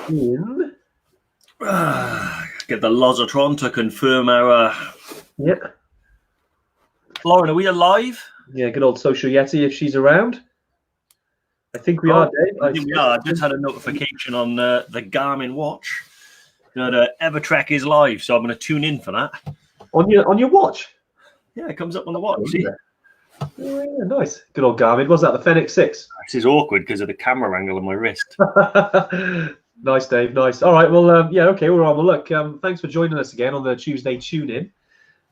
in. Get the Lozatron to confirm our. Yeah. Lauren, are we alive? Yeah, good old Social Yeti if she's around. I think we are, Dave. I think we are. I've just had a notification on the Garmin watch that EverTrek is live, so I'm going to tune in for that. On your watch? Yeah, it comes up on the watch. See? Yeah, nice. Good old Garmin. Was that the Fenix 6? This is awkward because of the camera angle on my wrist. Nice, Dave. Nice. All right. Well, yeah. Okay. We're on. Well, look. Thanks for joining us again on the Tuesday tune in.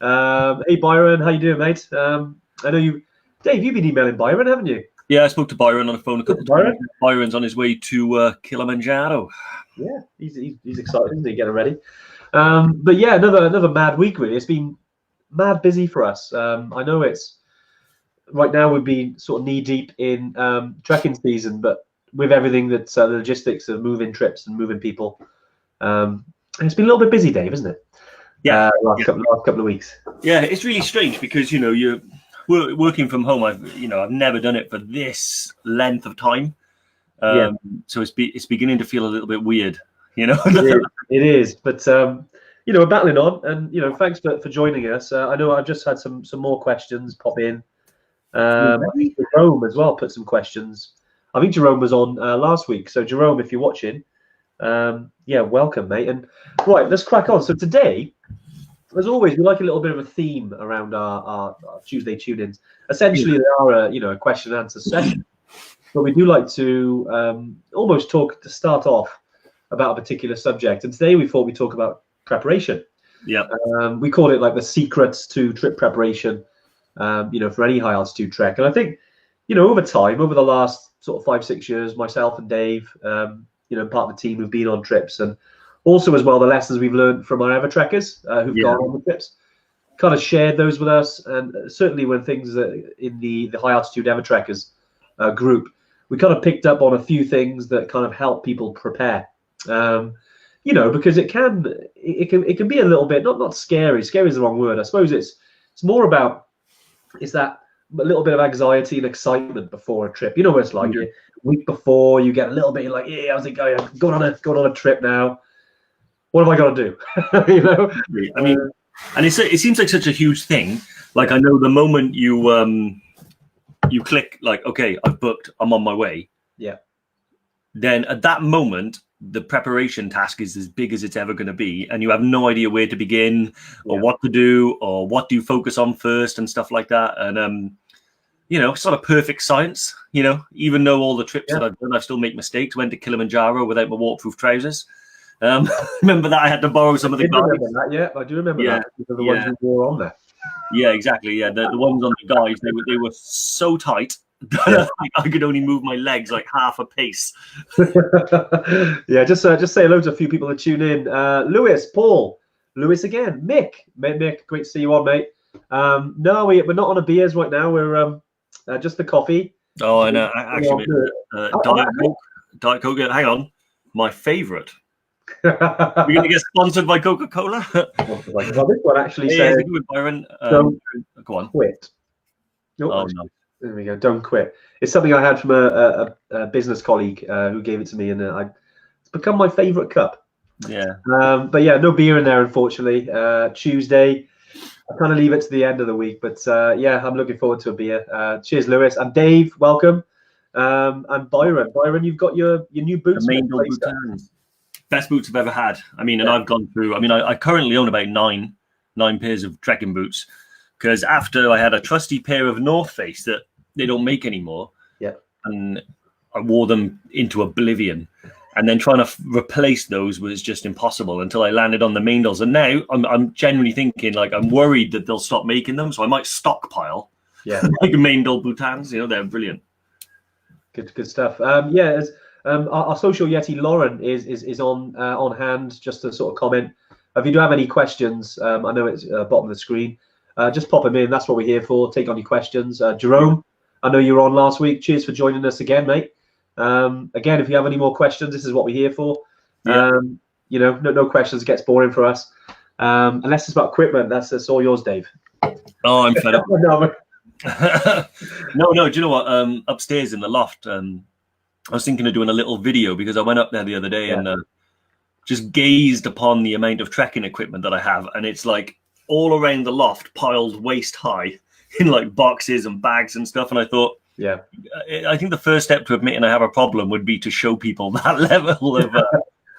Hey, Byron. How you doing, mate? I know you, Dave. You've been emailing Byron, haven't you? Yeah, I spoke to Byron on the phone a couple of times. Byron's on his way to Kilimanjaro. Yeah, he's excited, isn't he? Getting ready. But yeah, another mad week. Really, it's been mad busy for us. I know it's right now we've been sort of knee deep in trekking season, but with everything that's the logistics of moving trips and moving people, and it's been a little bit busy, Dave, isn't it? Yeah, last couple of weeks. Yeah, it's really strange because you're working from home. I've never done it for this length of time. So it's beginning to feel a little bit weird. It is, but we're battling on, and thanks for joining us. I know I've just had some more questions pop in. I think Jerome as well put some questions. I think Jerome was on last week. So Jerome, if you're watching, welcome, mate. And right, let's crack on. So today, as always, we like a little bit of a theme around our Tuesday tune-ins. Essentially, they are a question and answer session, but we do like to almost talk to start off about a particular subject. And today we thought we'd talk about preparation. Yeah. We call it like the secrets to trip preparation. For any high altitude trek. And I think, over time, over the last sort of 5-6 years, myself and Dave, part of the team who've been on trips, and also as well the lessons we've learned from our EverTrekkers who've gone on the trips, kind of shared those with us. And certainly when things in the high altitude EverTrekkers group, we kind of picked up on a few things that kind of help people prepare. Because it can be a little bit not scary. Scary is the wrong word. I suppose it's more about that a little bit of anxiety and excitement before a trip. You know what it's like. A week before, you get a little bit like, yeah, I think I'm going on a trip now. What have I got to do? I mean, and it seems like such a huge thing. Like I know the moment you click like, okay, I've booked, I'm on my way. Yeah. Then at that moment, the preparation task is as big as it's ever going to be, and you have no idea where to begin or what to do or what do you focus on first and stuff like that. And it's not a perfect science. Even though all the trips that I've done, I still make mistakes. Went to Kilimanjaro without my waterproof trousers. Remember that I had to borrow some of the guys. I do remember that. Because the ones we wore on there. Yeah, exactly. Yeah, the ones on the guys, they were so tight. I could only move my legs like half a pace. Yeah, just say hello to a few people that tune in. Lewis, Paul, Lewis again, Mick, great to see you on, mate. No, we're not on a beers right now. We're just the coffee. Oh, I know. Actually, Diet Coke. Hang on, my favourite. We're going to get sponsored by Coca-Cola. Well, this one actually says, Byron, don't go on. Quit. No. There we go. Don't quit. It's something I had from a business colleague who gave it to me, and it's become my favourite cup. Yeah. But yeah, no beer in there, unfortunately. Tuesday, I kind of leave it to the end of the week. But I'm looking forward to a beer. Cheers, Lewis. And Dave, welcome. And Byron. Byron, you've got your new boots. The Boutons. Best boots I've ever had. I mean, and I've gone through. I mean, I currently own about nine pairs of trekking boots, because after I had a trusty pair of North Face that they don't make anymore, and I wore them into oblivion, and then trying to replace those was just impossible until I landed on the Maindels. And now I'm genuinely thinking, like, I'm worried that they'll stop making them, so I might stockpile like Maindel Boutons. They're brilliant. Good stuff. Our social Yeti Lauren is on hand just to sort of comment. If you do have any questions, I know it's bottom of the screen. Just pop them in. That's what we're here for. Take on your questions. Jerome, I know you were on last week. Cheers for joining us again, mate. Again, if you have any more questions, this is what we're here for. No questions. It gets boring for us. Unless it's about equipment, that's all yours, Dave. Oh, I'm fed up. No. Do you know what? Upstairs in the loft, I was thinking of doing a little video because I went up there the other day Yeah. and just gazed upon the amount of trekking equipment that I have, and it's like all around the loft, piled waist high in like boxes and bags and stuff. And I thought, Yeah. I think the first step to admitting I have a problem would be to show people that level of.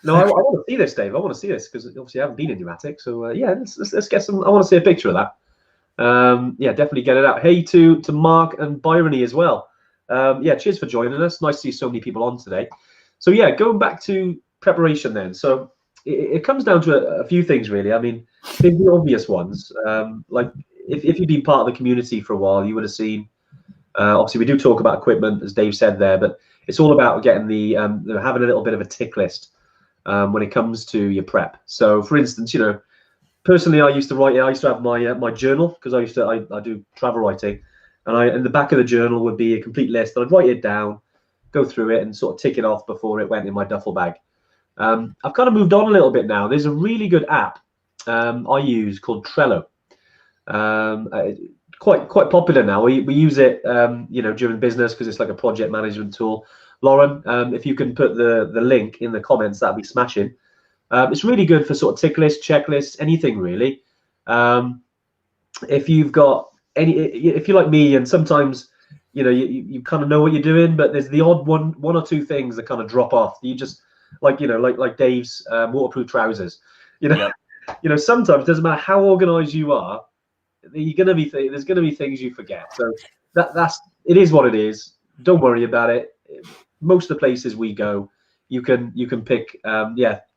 No, I want to see this, Dave. I want to see this because obviously I haven't been in your attic. So yeah, let's get some. I want to see a picture of that. Yeah, definitely get it out. Hey to Mark and Byrony as well. Yeah, cheers for joining us. Nice to see so many people on today. So yeah, going back to preparation then. So it comes down to a few things really. I mean, the obvious ones. Like if you've been part of the community for a while, you would have seen. Obviously, we do talk about equipment, as Dave said there, but it's all about getting the having a little bit of a tick list when it comes to your prep. So, for instance, personally, I used to write. I used to have my journal because I do travel writing, and in the back of the journal would be a complete list. I'd write it down, go through it, and sort of tick it off before it went in my duffel bag. I've kind of moved on a little bit now. There's a really good app I use called Trello. Quite popular now. We use it, during business because it's like a project management tool. Lauren, if you can put the link in the comments, that'd be smashing. It's really good for sort of tick lists, checklists, anything really. If you've got if you're like me, and sometimes you kind of know what you're doing, but there's the odd one or two things that kind of drop off. You just like Dave's waterproof trousers. Yep. Sometimes it doesn't matter how organized you are. There's going to be things you forget. So it is what it is. Don't worry about it. Most of the places we go, you can pick.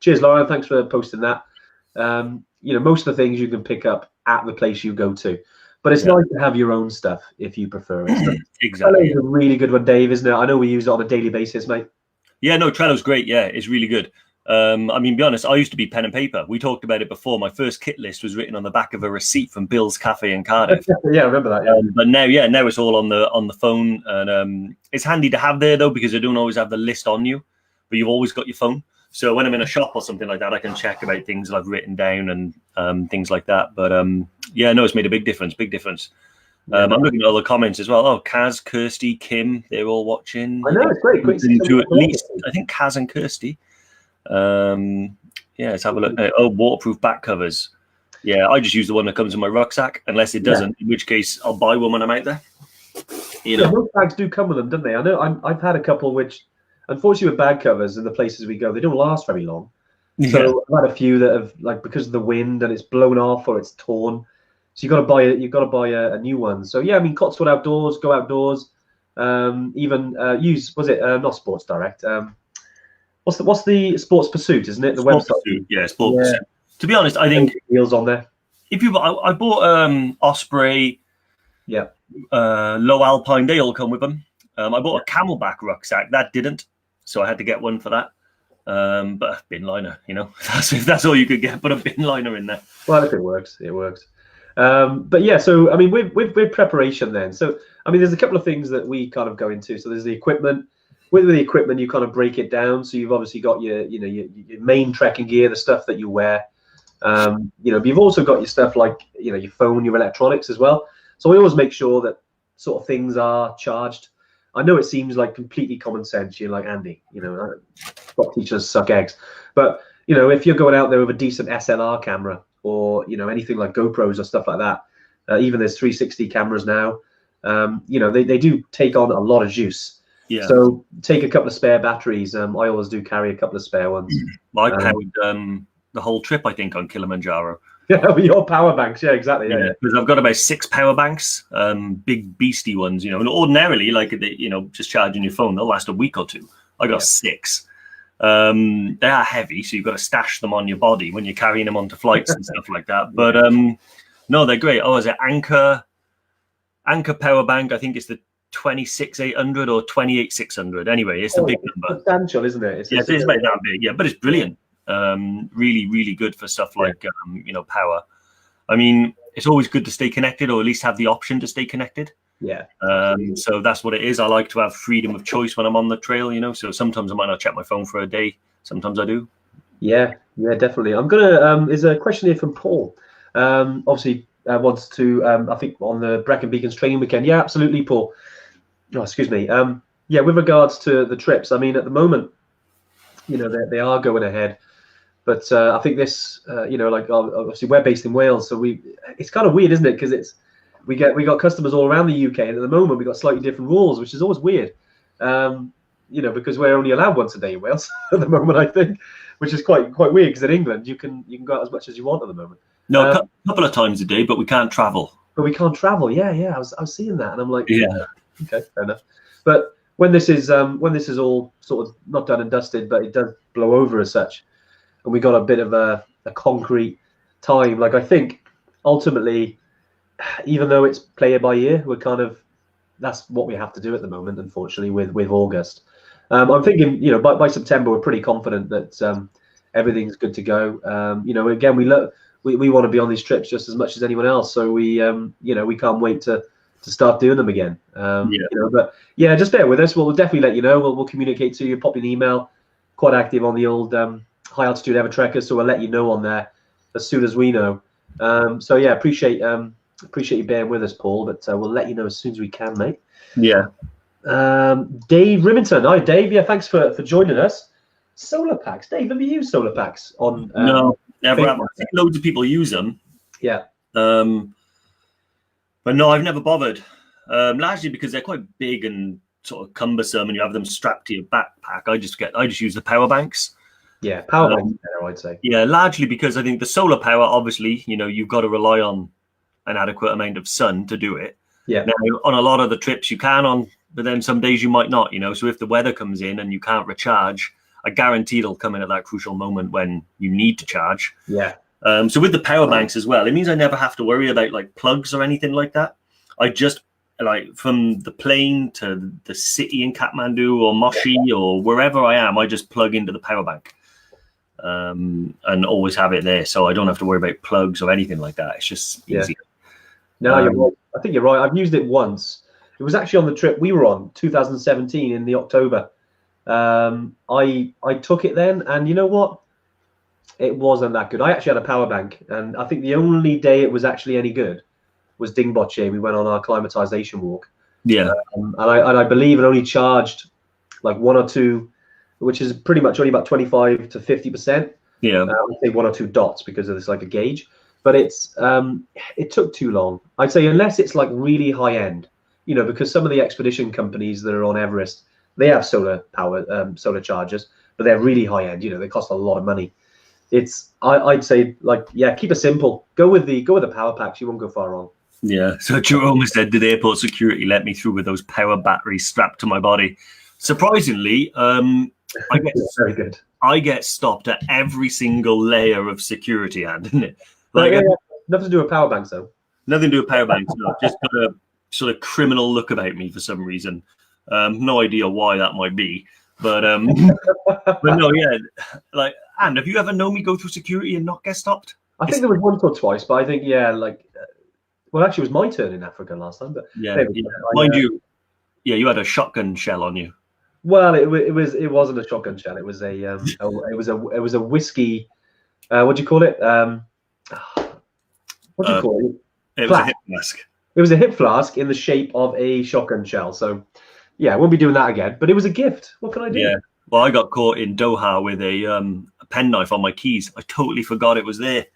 Cheers, Lauren. Thanks for posting that. Most of the things you can pick up at the place you go to, but it's nice to have your own stuff if you prefer it. So Exactly. Trello's a really good one, Dave, isn't it? I know we use it on a daily basis, mate. Yeah, no, Trello's great. Yeah, it's really good. I mean, be honest, I used to be pen and paper. We talked about it before. My first kit list was written on the back of a receipt from Bill's Cafe in Cardiff. Yeah, I remember that. Yeah. But now it's all on the phone, and it's handy to have there though because I don't always have the list on you, but you've always got your phone. So when I'm in a shop or something like that, I can check about things that I've written down and things like that. But it's made a big difference. Big difference. I'm looking at all the comments as well. Oh, Kaz, Kirsty, Kim, they're all watching. I know, it's great. To at least, I think Kaz and Kirsty. Let's have a look. Oh, waterproof back covers. Yeah, I just use the one that comes in my rucksack, unless it doesn't, in which case I'll buy one when I'm out there. Most bags do come with them, don't they? I know I've had a couple which, unfortunately, with bag covers in the places we go, they don't last very long. So I've had a few that have, like, because of the wind and it's blown off or it's torn. So you've got to buy a new one. So yeah, I mean, Cotswold Outdoors, go outdoors. Even use, was it not Sports Direct? What's the Sports Pursuit? Isn't it the Sports website? Pursuit, yeah, Sports Pursuit. To be honest, I think deals on there. I bought Osprey, Low Alpine. They all come with them. I bought a Camelback rucksack that didn't, so I had to get one for that. But a bin liner, if that's all you could get, put a bin liner in there. Well, if it works, it works. But yeah, so I mean, with preparation then. So I mean, there's a couple of things that we kind of go into. So there's the equipment. With the equipment, you kind of break it down. So you've obviously got your main trekking gear, the stuff that you wear. But you've also got your stuff like your phone, your electronics as well. So we always make sure that sort of things are charged. I know it seems like completely common sense. You're like, Andy, stop teaching us to suck eggs. But if you're going out there with a decent SLR camera or anything like GoPros or stuff like that, even there's 360 cameras now. They do take on a lot of juice. Yeah. So take a couple of spare batteries. I always do carry a couple of spare ones. Well, I carried the whole trip, I think, on Kilimanjaro. Yeah, your power banks. Yeah, exactly. Yeah, because I've got about 6 power banks, big beastie ones. And ordinarily, like just charging your phone, they'll last a week or two. I got 6. They are heavy, so you've got to stash them on your body when you're carrying them onto flights and stuff like that. But no, they're great. Oh, is it Anchor power bank? I think it's the 26800 or 28600. Anyway, it's the big number. Substantial, isn't it? It's about that big. Yeah, but it's brilliant. Really, really good for stuff like power. I mean, it's always good to stay connected, or at least have the option to stay connected. Yeah. So that's what it is. I like to have freedom of choice when I'm on the trail. So sometimes I might not check my phone for a day. Sometimes I do. Yeah, definitely. I'm gonna. There's a question here from Paul. Obviously, wants to. I think on the Brecon Beacons training weekend. Yeah, absolutely, Paul. Oh, excuse me. Yeah, with regards to the trips, I mean, at the moment, you know, they are going ahead. But I think this, you know, like obviously we're based in Wales, so it's kind of weird, isn't it? Because we got customers all around the UK, and at the moment we got slightly different rules, which is always weird. You know, because we're only allowed once a day in Wales at the moment, I think, which is quite weird. Because in England you can go out as much as you want at the moment. No, a couple of times a day, but we can't travel. But we can't travel. Yeah, yeah. I was seeing that, and I'm like, Yeah. Okay, fair enough. But when this is all sort of not done and dusted, but it does blow over as such, and we got a bit of a concrete time. Like I think ultimately, even though it's player by year, that's what we have to do at the moment. Unfortunately, with August, I'm thinking, you know, by September we're pretty confident that everything's good to go. You know, again, we want to be on these trips just as much as anyone else, so we you know, we can't wait to start doing them again. You know, but yeah, just bear with us. We'll definitely let you know. We'll communicate to you, pop you an email. Quite active on the old high altitude EverTrekkers, so we'll let you know on there as soon as we know. So yeah, appreciate you bearing with us, Paul, but we'll let you know as soon as we can, mate. Yeah. Dave Rimington. Hi, Dave. Yeah, thanks for joining us. Solar packs. Dave, have you used solar packs on? No, never have. I think loads of people use them. Yeah. But no, I've never bothered. Largely because they're quite big and sort of cumbersome, and you have them strapped to your backpack. I just use the power banks. Yeah, power banks better, I'd say. Yeah, largely because I think the solar power, obviously, you know, you've got to rely on an adequate amount of sun to do it. Yeah. Now, on a lot of the trips you can, but then some days you might not, you know. So if the weather comes in and you can't recharge, I guarantee it'll come in at that crucial moment when you need to charge. Yeah. So with the power banks as well, it means I never have to worry about like plugs or anything like that. I just, like, from the plane to the city in Kathmandu or Moshi or wherever I am, I just plug into the power bank and always have it there. So I don't have to worry about plugs or anything like that. It's just easy. No, you're right. I think you're right. I've used it once. It was actually on the trip we were on, 2017 in the October. I took it then, and you know what? It wasn't that good. I actually had a power bank, and I think the only day it was actually any good was Dingboche. We went on our climatization walk. Yeah. And I believe it only charged like 1 or 2, which is pretty much only about 25 to 50%. Yeah. I would say 1 or 2 dots because it's like a gauge. But it took too long. I'd say unless it's like really high end, you know, because some of the expedition companies that are on Everest, they have solar power, solar chargers, but they're really high end. You know, they cost a lot of money. I'd say, like, yeah, keep it simple. Go with the power packs. You won't go far wrong. Yeah. So Jerome said, did airport security let me through with those power batteries strapped to my body? Surprisingly, very good. I get stopped at every single layer of security, isn't it? Like, nothing to do with power banks, though. Nothing to do with power banks. No, just got a sort of criminal look about me for some reason. No idea why that might be, but no, yeah. Like, and have you ever known me go through security and not get stopped? I think there was once or twice, but I think, yeah, like, well, actually, it was my turn in Africa last time. But yeah. Mind you, yeah, you had a shotgun shell on you. Well, it wasn't a shotgun shell. It was it was a whiskey. What do you call it? What do you call it? It was a hip flask. It was a hip flask in the shape of a shotgun shell. So, yeah, I won't be doing that again. But it was a gift. What can I do? Yeah. Well, I got caught in Doha with a penknife on my keys. I totally forgot it was there.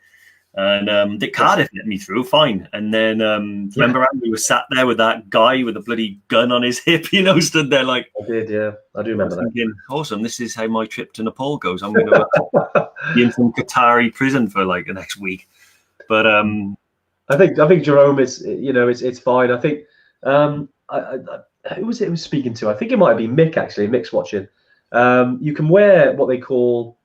And Dick Cardiff let me through, fine. And then remember Andy was sat there with that guy with a bloody gun on his hip, you know, stood there like. I did, yeah. I do remember that. Thinking, awesome, this is how my trip to Nepal goes. I'm going to be in some Qatari prison for like the next week. But I think Jerome is, you know, it's fine. I think who was it speaking to? I think it might have been Mick, actually. Mick's watching. You can wear what they call.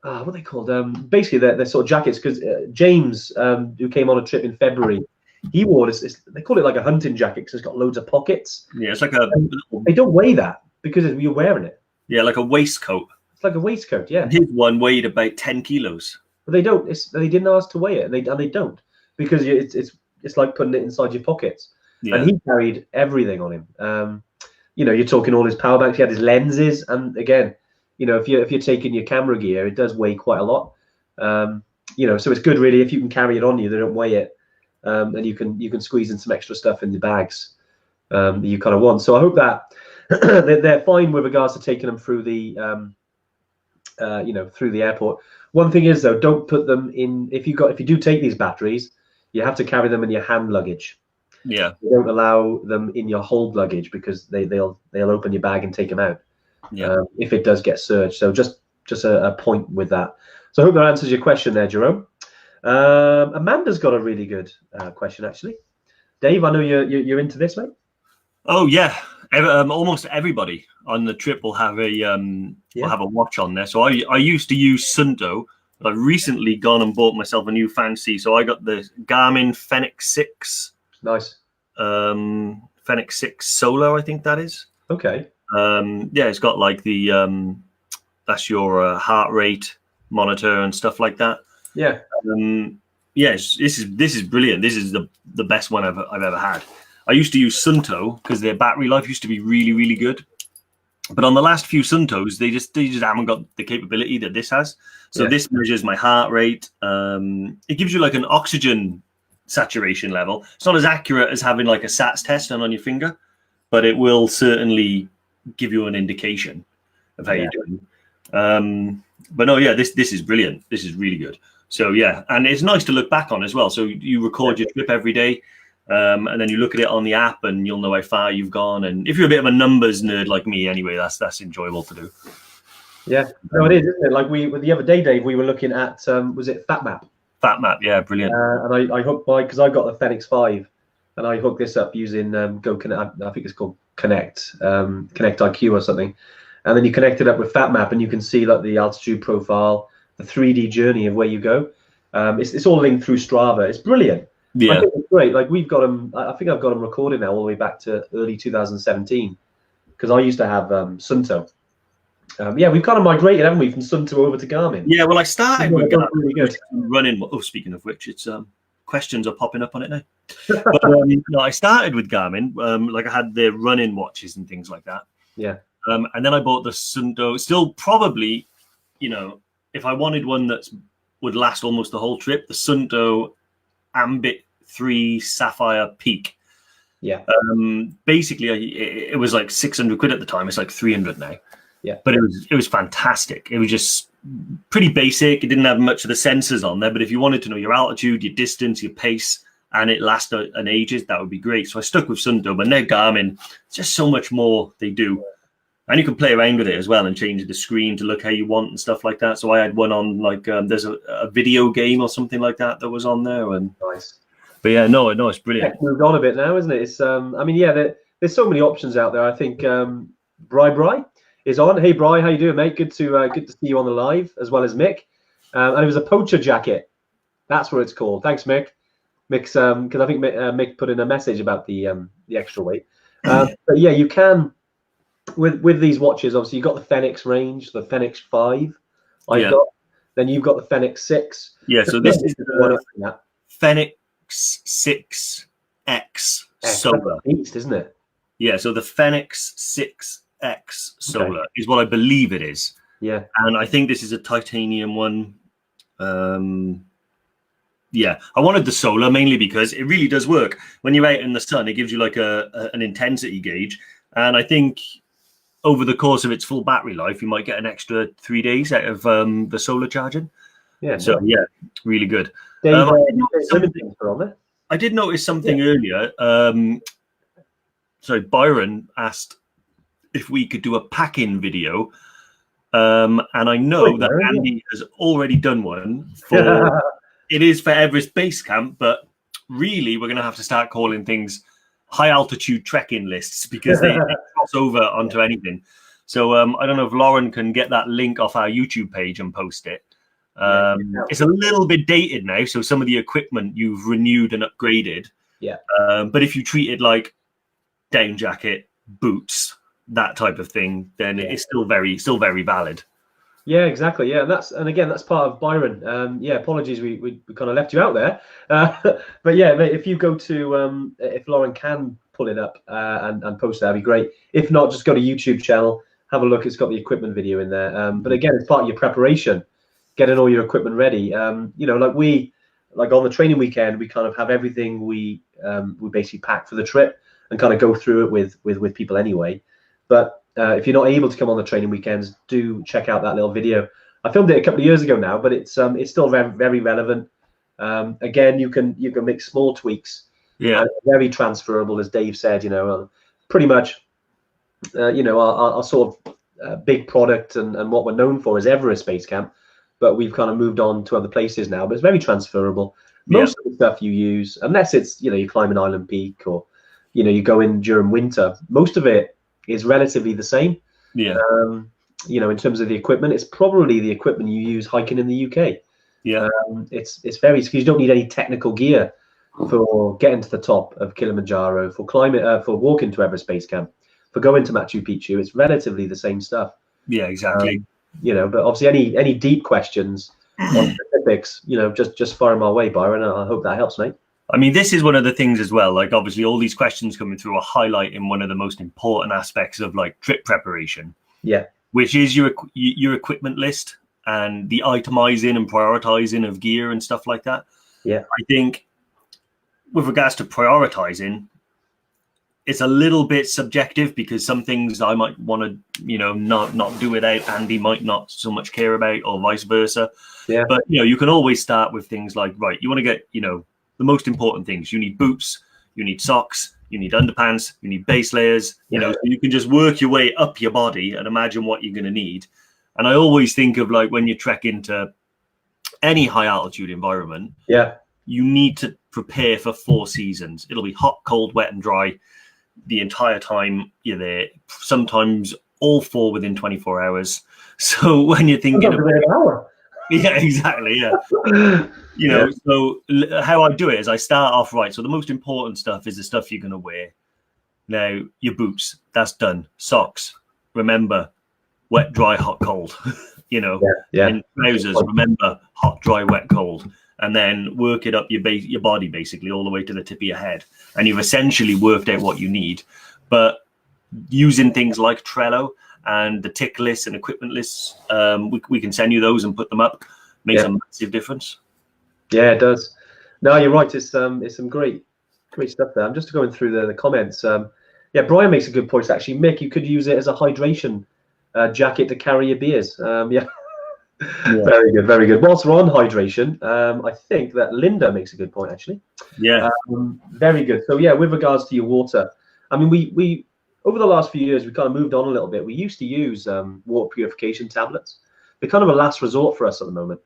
What they called? Basically, they're sort of jackets. Because James, who came on a trip in February, he wore this. They call it like a hunting jacket because it's got loads of pockets. Yeah, it's like a. They don't weigh that because you're wearing it. Yeah, like a waistcoat. It's like a waistcoat. Yeah. His one weighed about 10 kilos. But they don't. They didn't ask to weigh it, and they don't because it's like putting it inside your pockets. Yeah. And he carried everything on him. You know, you're talking all his power banks. He had his lenses, and again. You know, if you're taking your camera gear, it does weigh quite a lot. You know, so it's good really if you can carry it on you. They don't weigh it, and you can squeeze in some extra stuff in the bags that you kind of want. So I hope that they're fine with regards to taking them through the through the airport. One thing is though, don't put them in if you do take these batteries, you have to carry them in your hand luggage. Yeah. You don't allow them in your hold luggage because they'll open your bag and take them out. Yeah. If it does get surged. So just a point with that. So I hope that answers your question there, Jerome. Amanda's got a really good question actually. Dave, I know you're into this, mate. Oh yeah, almost everybody on the trip will have a watch on there. So I used to use Sunto, but I've recently gone and bought myself a new fancy. So I got the Garmin Fenix 6. Nice. Fenix 6 Solar, I think that is. Okay. Yeah, it's got like the that's your heart rate monitor and stuff like that. Yeah. Yes, this is brilliant. This is the best one I've ever had. I used to use Sunto because their battery life used to be really, really good. But on the last few Suntos, they just haven't got the capability that this has. So this measures my heart rate. It gives you like an oxygen saturation level. It's not as accurate as having like a SATS test done on your finger, but it will certainly give you an indication of how you're doing. But no, yeah, this is brilliant. This is really good. So yeah, and it's nice to look back on as well. So you record your trip every day. And then you look at it on the app and you'll know how far you've gone. And if you're a bit of a numbers nerd like me anyway, that's enjoyable to do. Yeah, no, it is, isn't it? Like the other day, Dave, we were looking at, was it FatMap? FatMap, yeah, brilliant. And I hooked because I got the Fenix 5 and I hooked this up using Go Connect, I think it's called Connect IQ or something. And then you connect it up with FatMap and you can see like the altitude profile, the 3D journey of where you go. It's all linked through Strava. It's brilliant. Yeah, I think it's great. Like we've got them. I think I've got them recorded now all the way back to early 2017 because I used to have Sunto. We've kind of migrated, haven't we, from Sunto over to Garmin? Yeah, well, I started with Garmin, really good. running. Oh, speaking of which, it's questions are popping up on it now. But no, I started with Garmin. Like I had the running watches and things like that. Yeah. And then I bought the Sunto. Still, probably, if I wanted one that would last almost the whole trip, the Sunto Ambit 3 Sapphire Peak. Yeah. Basically, it was like 600 quid at the time. It's like 300 now. Yeah. But it was fantastic. It was just pretty basic. It didn't have much of the sensors on there. But if you wanted to know your altitude, your distance, your pace, and it lasted an ages, that would be great. So I stuck with Sunto. But now Garmin, just so much more they do. And you can play around with it as well and change the screen to look how you want and stuff like that. So I had one on like there's a video game or something like that was on there. And nice. But yeah, no, it's brilliant. It's moved on a bit now, isn't it? It's I mean, yeah, there's so many options out there. I think Bri is on. Hey Bri, how you doing, mate? Good to see you on the live as well as Mick. And it was a poacher jacket. That's what it's called. Thanks, Mick. Mick's because I think Mick put in a message about the extra weight. But yeah, you can. With these watches, obviously you've got the Fenix range, the Fenix 5. Then you've got the Fenix 6. Yeah, so this is the Fenix 6X Solar. Beast, isn't it? Yeah, so the Fenix 6X Solar is what I believe it is. Yeah. And I think this is a titanium one. Yeah, I wanted the Solar mainly because it really does work. When you're out in the sun, it gives you like an intensity gauge. And I think over the course of its full battery life, you might get an extra 3 days out of the solar charging. Yeah. So yeah, really good. Dave, I did notice something earlier. So Byron asked if we could do a pack-in video. And I know that Andy has already done one. It is for Everest Base Camp, but really we're going to have to start calling things high altitude trekking lists because they cross over onto anything. So I don't know if Lauren can get that link off our YouTube page and post it. It's a little bit dated now, so some of the equipment you've renewed and upgraded. Yeah. But if you treat it like down jacket, boots, that type of thing, then it's still very valid. Yeah, exactly. Yeah, and again, that's part of Byron. Apologies, we kind of left you out there. But yeah, mate, if you go to if Lauren can pull it up and post it, that'd be great. If not, just go to YouTube channel, have a look. It's got the equipment video in there. But again, it's part of your preparation, getting all your equipment ready. Like on the training weekend, we kind of have everything we basically pack for the trip and kind of go through it with people anyway. But if you're not able to come on the training weekends, do check out that little video. I filmed it a couple of years ago now, but it's still very, very relevant. Again, you can make small tweaks. Yeah, Very transferable, as Dave said. Pretty much, our sort of big product and what we're known for is Everest Base Camp, but we've kind of moved on to other places now. But it's very transferable. Most of the stuff you use, unless it's you climb an island peak or you go in during winter, most of it is relatively the same. Yeah. In terms of the equipment, it's probably the equipment you use hiking in the UK. Yeah. It's very, because you don't need any technical gear for getting to the top of Kilimanjaro, for walking to Everest Base Camp, for going to Machu Picchu. It's relatively the same stuff. Yeah, exactly. But obviously any deep questions on specifics, just fire them our way, Byron. I hope that helps, mate. I mean, this is one of the things as well. Like, obviously, all these questions coming through are highlighting one of the most important aspects of like trip preparation. Yeah. Which is your equipment list and the itemizing and prioritizing of gear and stuff like that. Yeah. I think with regards to prioritizing, it's a little bit subjective, because some things I might want to, not do without, Andy might not so much care about, or vice versa. Yeah. But, you can always start with things like, right, you want to get, the most important things. You need boots, you need socks, you need underpants, you need base layers, so you can just work your way up your body and imagine what you're going to need. And I always think of like when you trek into any high altitude environment, you need to prepare for 4 seasons. It'll be hot, cold, wet, and dry the entire time you're there. Sometimes all 4 within 24 hours. So when you're thinking about an hour. Yeah, exactly. Yeah. So how I do it is I start off right. So the most important stuff is the stuff you're going to wear. Now, your boots, that's done. Socks, remember, wet, dry, hot, cold. And trousers, remember, hot, dry, wet, cold. And then work it up your body, basically, all the way to the tip of your head. And you've essentially worked out what you need. But using things like Trello and the tick lists and equipment lists, we can send you those and put them up. Makes a massive difference. Yeah, it does. No, you're right. It's some great stuff there. I'm just going through the comments. Brian makes a good point, actually. Mick, you could use it as a hydration jacket to carry your beers. Very good, very good. Whilst we're on hydration, I think that Linda makes a good point, actually. Yeah. Very good. So with regards to your water, I mean, we over the last few years, we kind of moved on a little bit. We used to use water purification tablets. They're kind of a last resort for us at the moment.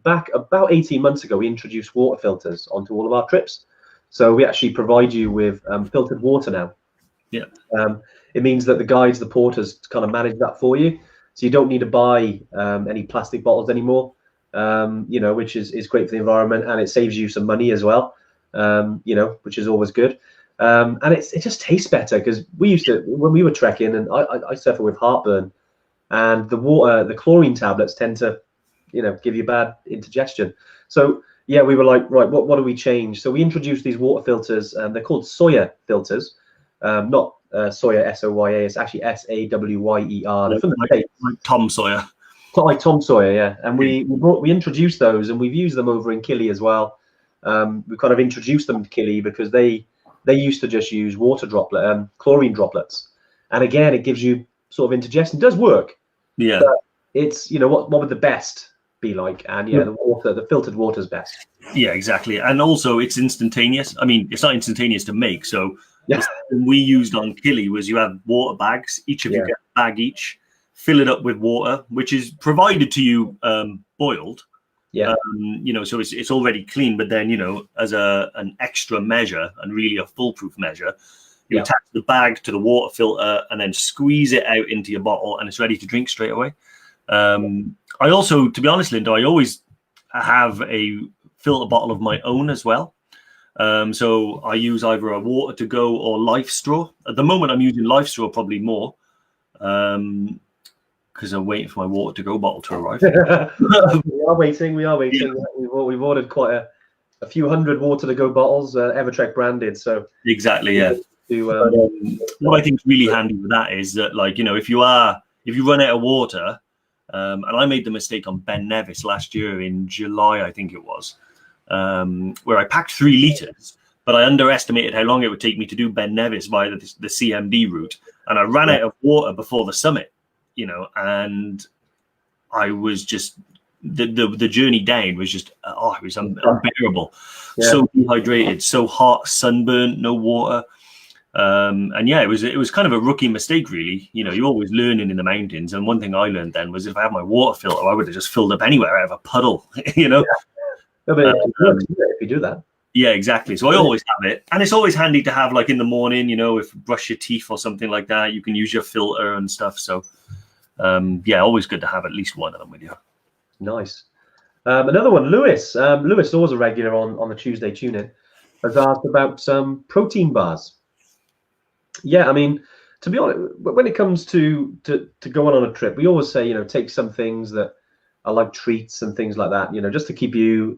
Back about 18 months ago, we introduced water filters onto all of our trips. So we actually provide you with filtered water now. Yeah. It means that the guides, the porters, kind of manage that for you. So you don't need to buy any plastic bottles anymore, which is great for the environment, and it saves you some money as well, which is always good. And it just tastes better, because we used to, when we were trekking, and I suffer with heartburn, and the chlorine tablets tend to, give you bad indigestion. So we were like, right, what do we change? So we introduced these water filters, and they're called Sawyer filters, not Sawyer SOYA. It's actually SAWYER. They're from the States. Like Tom Sawyer. Like Tom Sawyer, yeah. And we introduced those, and we've used them over in Kili as well. We kind of introduced them to Kili because they used to just use chlorine droplets, and again, it gives you sort of indigestion. It does work. Yeah. But it's what would the best be like? And the filtered water is best. Yeah, exactly. And also it's instantaneous. I mean, it's not instantaneous to make. So the system we used on Kili was you have water bags. Each of you get a bag each. Fill it up with water, which is provided to you boiled. Yeah. So it's already clean, but then as an extra measure, and really a foolproof measure, you attach the bag to the water filter and then squeeze it out into your bottle, and it's ready to drink straight away. I also, to be honest, Linda, I always have a filter bottle of my own as well. So I use either a water to go or life straw. At the moment, I'm using life straw probably more, because I'm waiting for my water to go bottle to arrive. We are waiting. Yeah. We've ordered quite a few hundred water to go bottles, EverTrek branded. So exactly, yeah. What I think is really handy with that is that, like, if you run out of water, and I made the mistake on Ben Nevis last year in July, I think it was, where I packed 3 liters, but I underestimated how long it would take me to do Ben Nevis via the CMD route. and I ran out of water before the summit, you know, and I was just the journey down was just it was unbearable. So dehydrated, so hot, sunburnt, no water. And yeah, it was kind of a rookie mistake, really. You know, you're always learning in the mountains. And one thing I learned then was if I had my water filter, I would have just filled up anywhere out of a puddle, you know. No, but it works, if you do that. Yeah, exactly. So I always have it. And it's always handy to have, like, in the morning, you know, if you brush your teeth or something like that, you can use your filter and stuff. So, yeah, always good to have at least one of them with you. Nice. Another one, Lewis. Lewis, always a regular on the Tuesday tune-in, has asked about some protein bars. Yeah, I mean, to be honest, when it comes to going on a trip, we always say, you know, take some things that are like treats and things like that, you know, just to keep you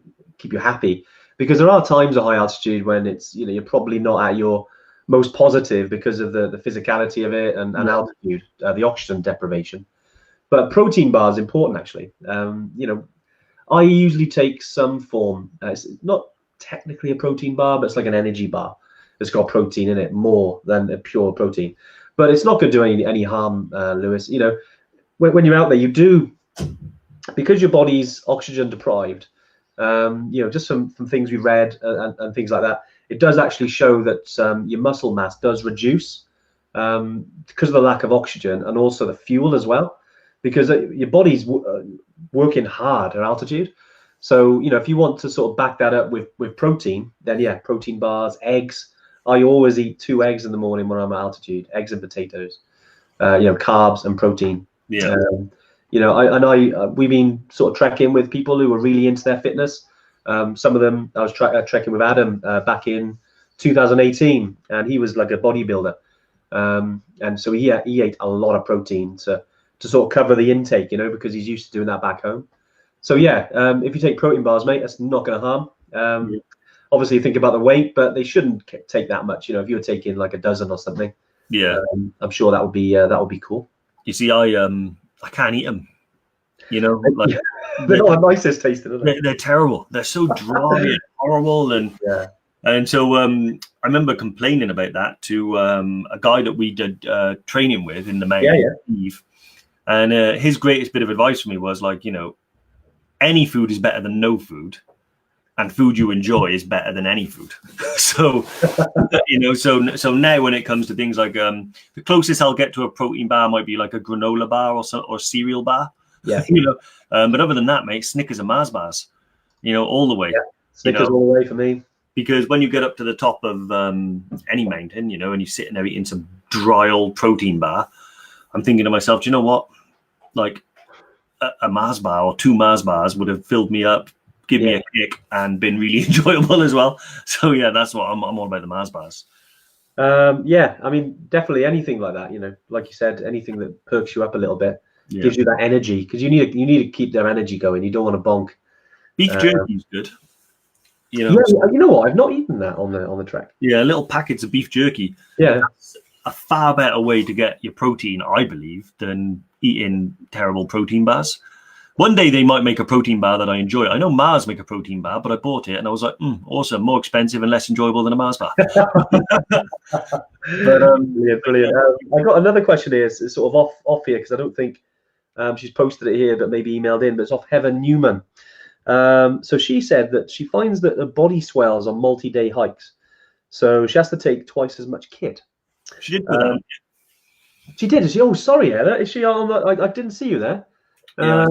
happy. Because there are times at high altitude when it's, you know, you're probably not at your most positive because of the physicality of it and altitude, the oxygen deprivation. But protein bar is important, actually. You know, I usually take some form. It's not technically a protein bar, but it's like an energy bar. It's got protein in it more than a pure protein. But it's not going to do any harm, Lewis. You know, when you're out there, you do, because your body's oxygen deprived, you know, just from things we read and things like that, it does actually show that your muscle mass does reduce because of the lack of oxygen and also the fuel as well, because your body's working hard at altitude. So, you know, if you want to sort of back that up with protein, then yeah, protein bars, eggs. I always eat 2 eggs in the morning when I'm at altitude, eggs and potatoes, you know, carbs and protein. Yeah. You know, we've been sort of trekking with people who are really into their fitness. Some of them, I was trekking with Adam back in 2018, and he was like a bodybuilder. And so he ate a lot of protein to sort of cover the intake, you know, because he's used to doing that back home. So yeah, if you take protein bars, mate, that's not going to harm. Obviously, think about the weight, but they shouldn't take that much. You know, if you're taking like a dozen or something, yeah, I'm sure that would be cool. You see, I can't eat them. You know, like, they're not the nicest tasting, are they? They're terrible. They're so dry and horrible, and so I remember complaining about that to a guy that we did training with in the mountain, Steve. And his greatest bit of advice for me was like, you know, any food is better than no food, and food you enjoy is better than any food. So, you know, so now when it comes to things like the closest I'll get to a protein bar might be like a granola bar or cereal bar. Yeah. You know, but other than that, mate, Snickers and Mars bars, you know, all the way. Yeah. Snickers, you know, all the way for me. Because when you get up to the top of any mountain, you know, and you're sitting there eating some dry old protein bar, I'm thinking to myself, do you know what? Like a Mars bar or 2 Mars bars would have filled me up, give me a kick, and been really enjoyable as well. So yeah, that's what I'm all about, the Mars bars. Yeah, I mean, definitely anything like that, you know, like you said, anything that perks you up a little bit, gives you that energy, because you need to keep their energy going. You don't want to bonk. Beef jerky is good. You know, you know what? I've not eaten that on the trek. Yeah, little packets of beef jerky. Yeah, that's a far better way to get your protein, I believe, than eating terrible protein bars. One day they might make a protein bar that I enjoy. I know Mars make a protein bar, but I bought it and I was like, awesome, more expensive and less enjoyable than a Mars bar. But brilliant. I got another question here. It's sort of off here because I don't think she's posted it here, but maybe emailed in. But it's off Heather Newman. So she said that she finds that her body swells on multi-day hikes, so she has to take twice as much kit. She did put that. She did. Is she? Oh, sorry, Heather. Is she on? I didn't see you there. Yeah.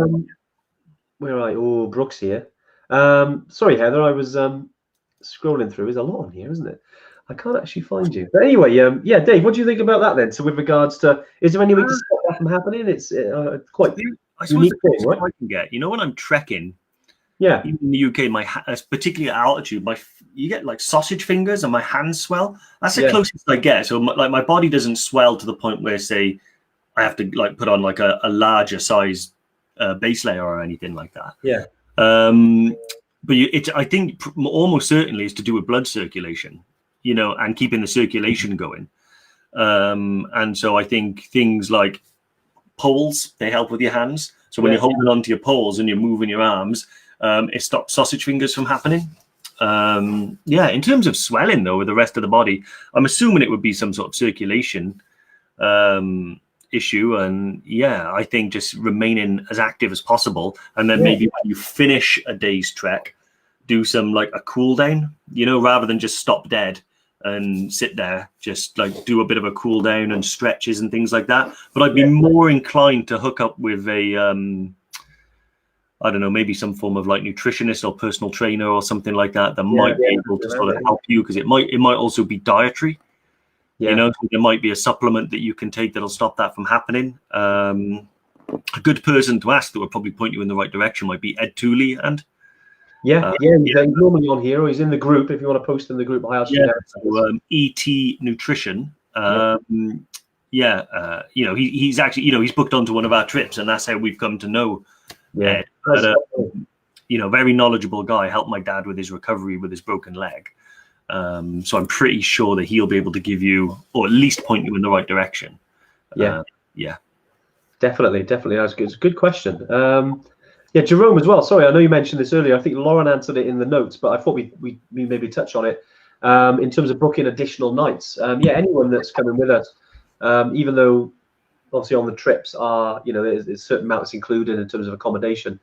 Where are you? Oh, Brooks here. Sorry, Heather. I was scrolling through. There's a lot on here, isn't it? I can't actually find you. But anyway, yeah, Dave, what do you think about that then? So, with regards to, is there any way to stop that from happening? It's quite unique thing, right? I can get. You know, when I'm trekking, in the UK, particularly at altitude, you get like sausage fingers and my hands swell. That's the closest I get. So, like, my body doesn't swell to the point where, say, I have to like put on like a larger size base layer or anything like that. Yeah. But I think almost certainly is to do with blood circulation, you know, and keeping the circulation going. And so I think things like poles, they help with your hands. So when you're holding onto your poles and you're moving your arms, it stops sausage fingers from happening. In terms of swelling though, with the rest of the body, I'm assuming it would be some sort of circulation issue. And yeah, I think just remaining as active as possible, and then maybe when you finish a day's trek, do some like a cool down, rather than just stop dead and sit there. Just like do a bit of a cool down and stretches and things like that. But I'd be more inclined to hook up with a I don't know, maybe some form of like nutritionist or personal trainer or something like that might be able to sort of help you, because it might also be dietary. So there might be a supplement that you can take that'll stop that from happening. A good person to ask that would probably point you in the right direction might be Ed Tooley. And he's normally on here, or he's in the group if you want to post in the group. ET Nutrition. He's actually, he's booked onto one of our trips, and that's how we've come to know Ed. But, very knowledgeable guy, helped my dad with his recovery with his broken leg. So I'm pretty sure that he'll be able to give you, or at least point you in the right direction. Definitely. That's good. It's a good question. Jerome as well. Sorry, I know you mentioned this earlier. I think Lauren answered it in the notes, but I thought we maybe touch on it in terms of booking additional nights. Anyone that's coming with us, even though obviously on the trips are, there's a certain amount that's included in terms of accommodation.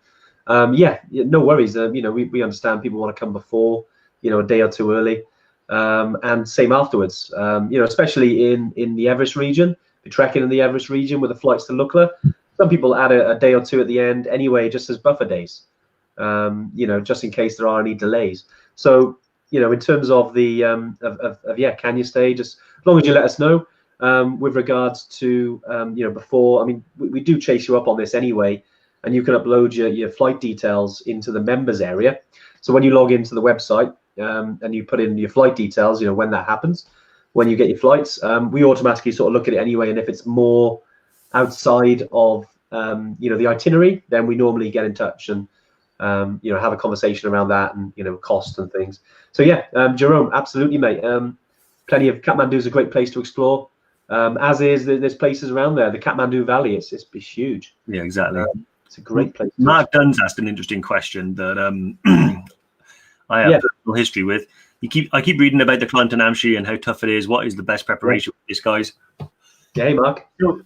No worries. We understand people want to come before, a day or two early, and same afterwards. Especially in the Everest region, if you're trekking in the Everest region with the flights to Lukla, some people add a day or two at the end anyway, just as buffer days, just in case there are any delays. So, in terms of the can you stay, just as long as you let us know with regards to, before. I mean, we do chase you up on this anyway, and you can upload your flight details into the members area. So when you log into the website and you put in your flight details, when that happens, when you get your flights, we automatically sort of look at it anyway. And if it's more outside of, the itinerary, then we normally get in touch and, have a conversation around that and, cost and things. So Jerome, absolutely, mate. Plenty of Kathmandu is a great place to explore. As is, there's places around there. The Kathmandu Valley, it's huge. Yeah, exactly. It's a great place. Mark Dunn's asked an interesting question that I have personal history with. I keep reading about the climb to Namche and how tough it is. What is the best preparation for this, guys? Yeah, hey, Mark. So,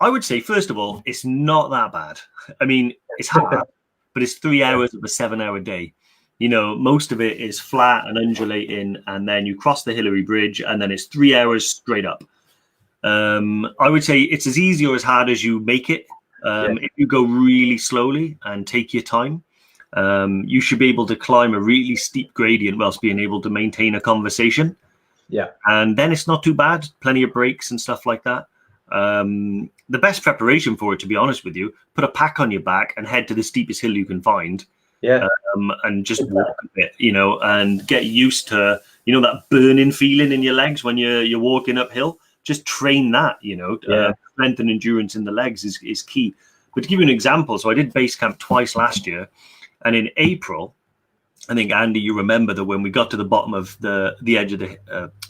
I would say, first of all, it's not that bad. I mean, it's hard, but it's 3 hours of a 7-hour day. Most of it is flat and undulating, and then you cross the Hillary Bridge, and then it's 3 hours straight up. I would say it's as easy or as hard as you make it. If you go really slowly and take your time, you should be able to climb a really steep gradient whilst being able to maintain a conversation. And then it's not too bad. Plenty of breaks and stuff like that. The best preparation for it, to be honest with you, put a pack on your back and head to the steepest hill you can find. And just walk a bit, and get used to, that burning feeling in your legs when you're walking uphill. Just train that, strength and endurance in the legs is key. But to give you an example, so I did base camp twice last year, and in April, I think, Andy, you remember that when we got to the bottom of the edge of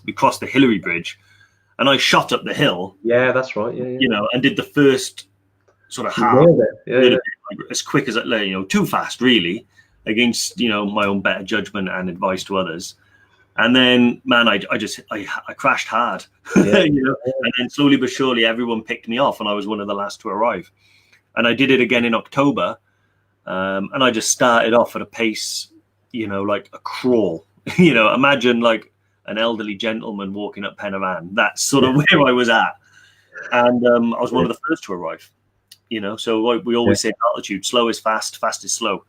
we crossed the Hillary Bridge, and I shot up the hill. Yeah, that's right. Yeah. And did the first sort of half as quick as too fast, really, against my own better judgment and advice to others. And then, man, I crashed hard, and then slowly but surely everyone picked me off, and I was one of the last to arrive. And I did it again in October, and I just started off at a pace, like a crawl. Imagine like an elderly gentleman walking up Pen y Fan. That's sort of where I was at, and I was one of the first to arrive. So we always say altitude: slow is fast, fast is slow.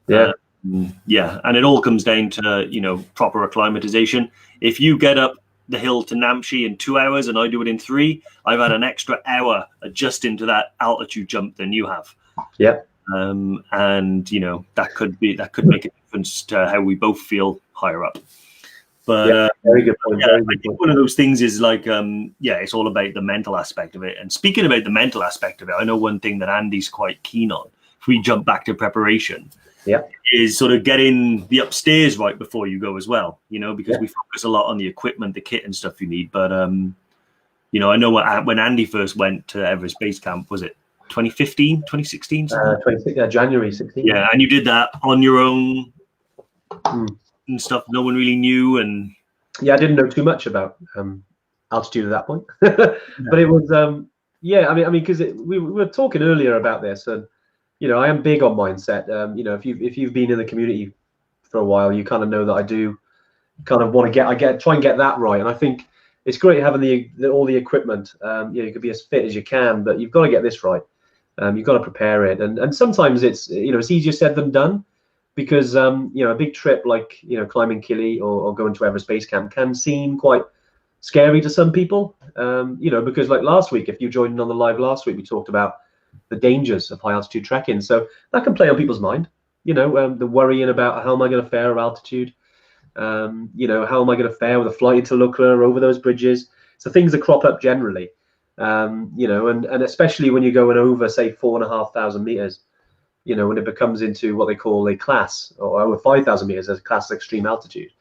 And it all comes down to proper acclimatization. If you get up the hill to Namche in 2 hours and I do it in 3, I've had an extra hour adjusting to that altitude jump than you have. And that could make a difference to how we both feel higher up. But very good point. I think one of those things is like it's all about the mental aspect of it. And speaking about the mental aspect of it, I know one thing that Andy's quite keen on, if we jump back to preparation, is sort of getting the upstairs right before you go as well, because we focus a lot on the equipment, the kit and stuff you need. But I know when Andy first went to Everest Base Camp, was it 2015, 2016? January 16. Yeah, and you did that on your own and stuff. No one really knew. And I didn't know too much about altitude at that point. But it was, yeah, I mean, because we were talking earlier about this, and I am big on mindset. If you've been in the community for a while, you kind of know that I do kind of want to try and get that right. And I think it's great having all the equipment. You can be as fit as you can, but you've got to get this right. You've got to prepare it, and sometimes it's it's easier said than done, because a big trip like climbing Killy or going to Everest Base Camp can seem quite scary to some people. Because like last week, if you joined on the live last week, we talked about the dangers of high altitude trekking. So that can play on people's mind. The worrying about how am I going to fare at altitude. How am I going to fare with a flight into Lukla over those bridges? So things that crop up generally. And especially when you're going over, say, 4,500 meters, when it becomes into what they call a class, or over 5,000 meters as a class of extreme altitude,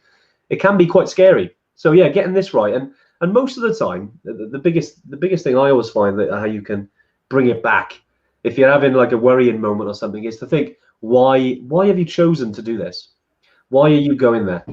it can be quite scary. So yeah, getting this right, and most of the time, the biggest thing I always find that how you can bring it back, if you're having like a worrying moment or something, is to think, why have you chosen to do this? Why are you going there?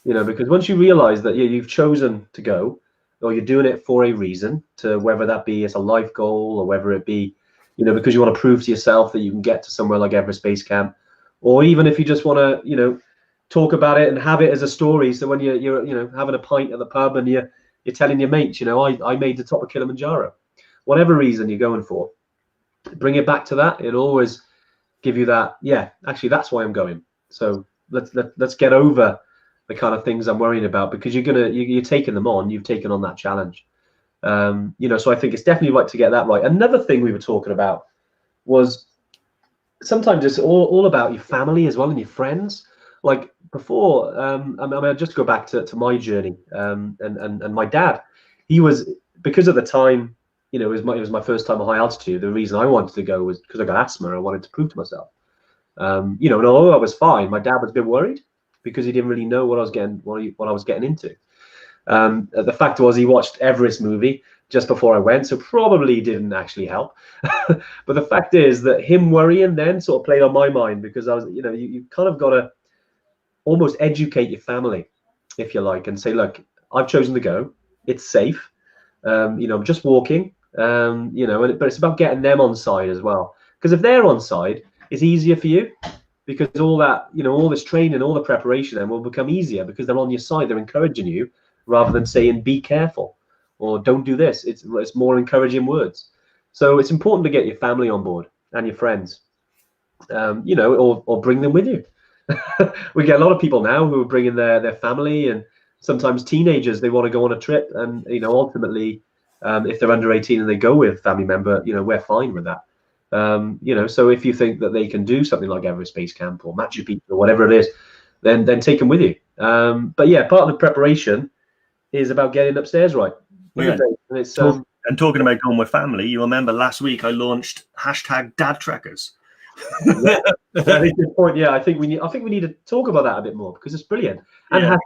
Because once you realize that you've chosen to go, or you're doing it for a reason, to whether that be as a life goal, or whether it be because you want to prove to yourself that you can get to somewhere like Everest Base Camp, or even if you just want to talk about it and have it as a story, so when you're having a pint at the pub and you're telling your mates, I made the top of Kilimanjaro, whatever reason you're going for, bring it back to that. It'll always give you that, yeah, actually that's why I'm going. So let's get over the kind of things I'm worrying about, because you're taking them on. You've taken on that challenge. So I think it's definitely right to get that right. Another thing we were talking about was sometimes it's all about your family as well, and your friends. Like before, I'll just go back to my journey, and my dad, he was, because at the time, it was my first time at high altitude. The reason I wanted to go was because I got asthma. I wanted to prove to myself, and although I was fine, my dad was a bit worried because he didn't really know what I was getting into. The fact was, he watched Everest movie just before I went, so probably didn't actually help. But the fact is that him worrying then sort of played on my mind, because I was, you kind of got to almost educate your family, if you like, and say, look, I've chosen to go. It's safe. I'm just walking. But it's about getting them on side as well, because if they're on side, it's easier for you, because all that, all this training, all the preparation then will become easier because they're on your side. They're encouraging you rather than saying, be careful or don't do this. It's more encouraging words. So it's important to get your family on board and your friends, or bring them with you. We get a lot of people now who are bringing their family, and sometimes teenagers, they want to go on a trip, and ultimately, if they're under 18 and they go with a family member, we're fine with that. So if you think that they can do something like Everest Base Camp or Machu Picchu or whatever it is, then take them with you. But yeah, part of the preparation is about getting upstairs right. Yeah. And it's and talking about going with family, you remember last week I launched #DadTrekkers. Yeah, that's a good point. Yeah, I think we need to talk about that a bit more, because it's brilliant. And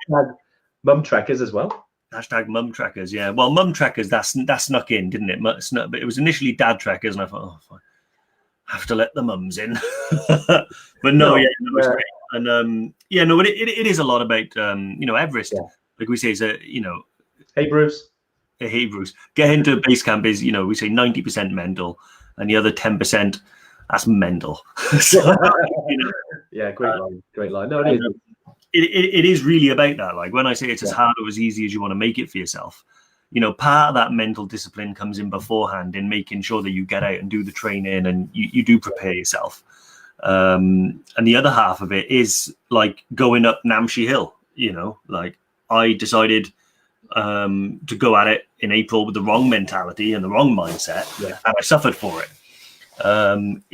#MumTrekkers as well. #MumTrekkers, yeah. Well, MumTrekkers, that snuck in, didn't it? But it was initially DadTrekkers, and I thought, oh, fine, I have to let the mums in. But no, it's great. And but it is a lot about Everest. Yeah. Like we say, hey Bruce, get into base camp is we say 90% mental, and the other 10%, that's mental. So, yeah, great line. No, it is. It is really about that. Like when I say it's as hard or as easy as you want to make it for yourself, part of that mental discipline comes in beforehand, in making sure that you get out and do the training and you do prepare yourself. And the other half of it is like going up Namche Hill. Like I decided to go at it in April with the wrong mentality and the wrong mindset, and I suffered for it. And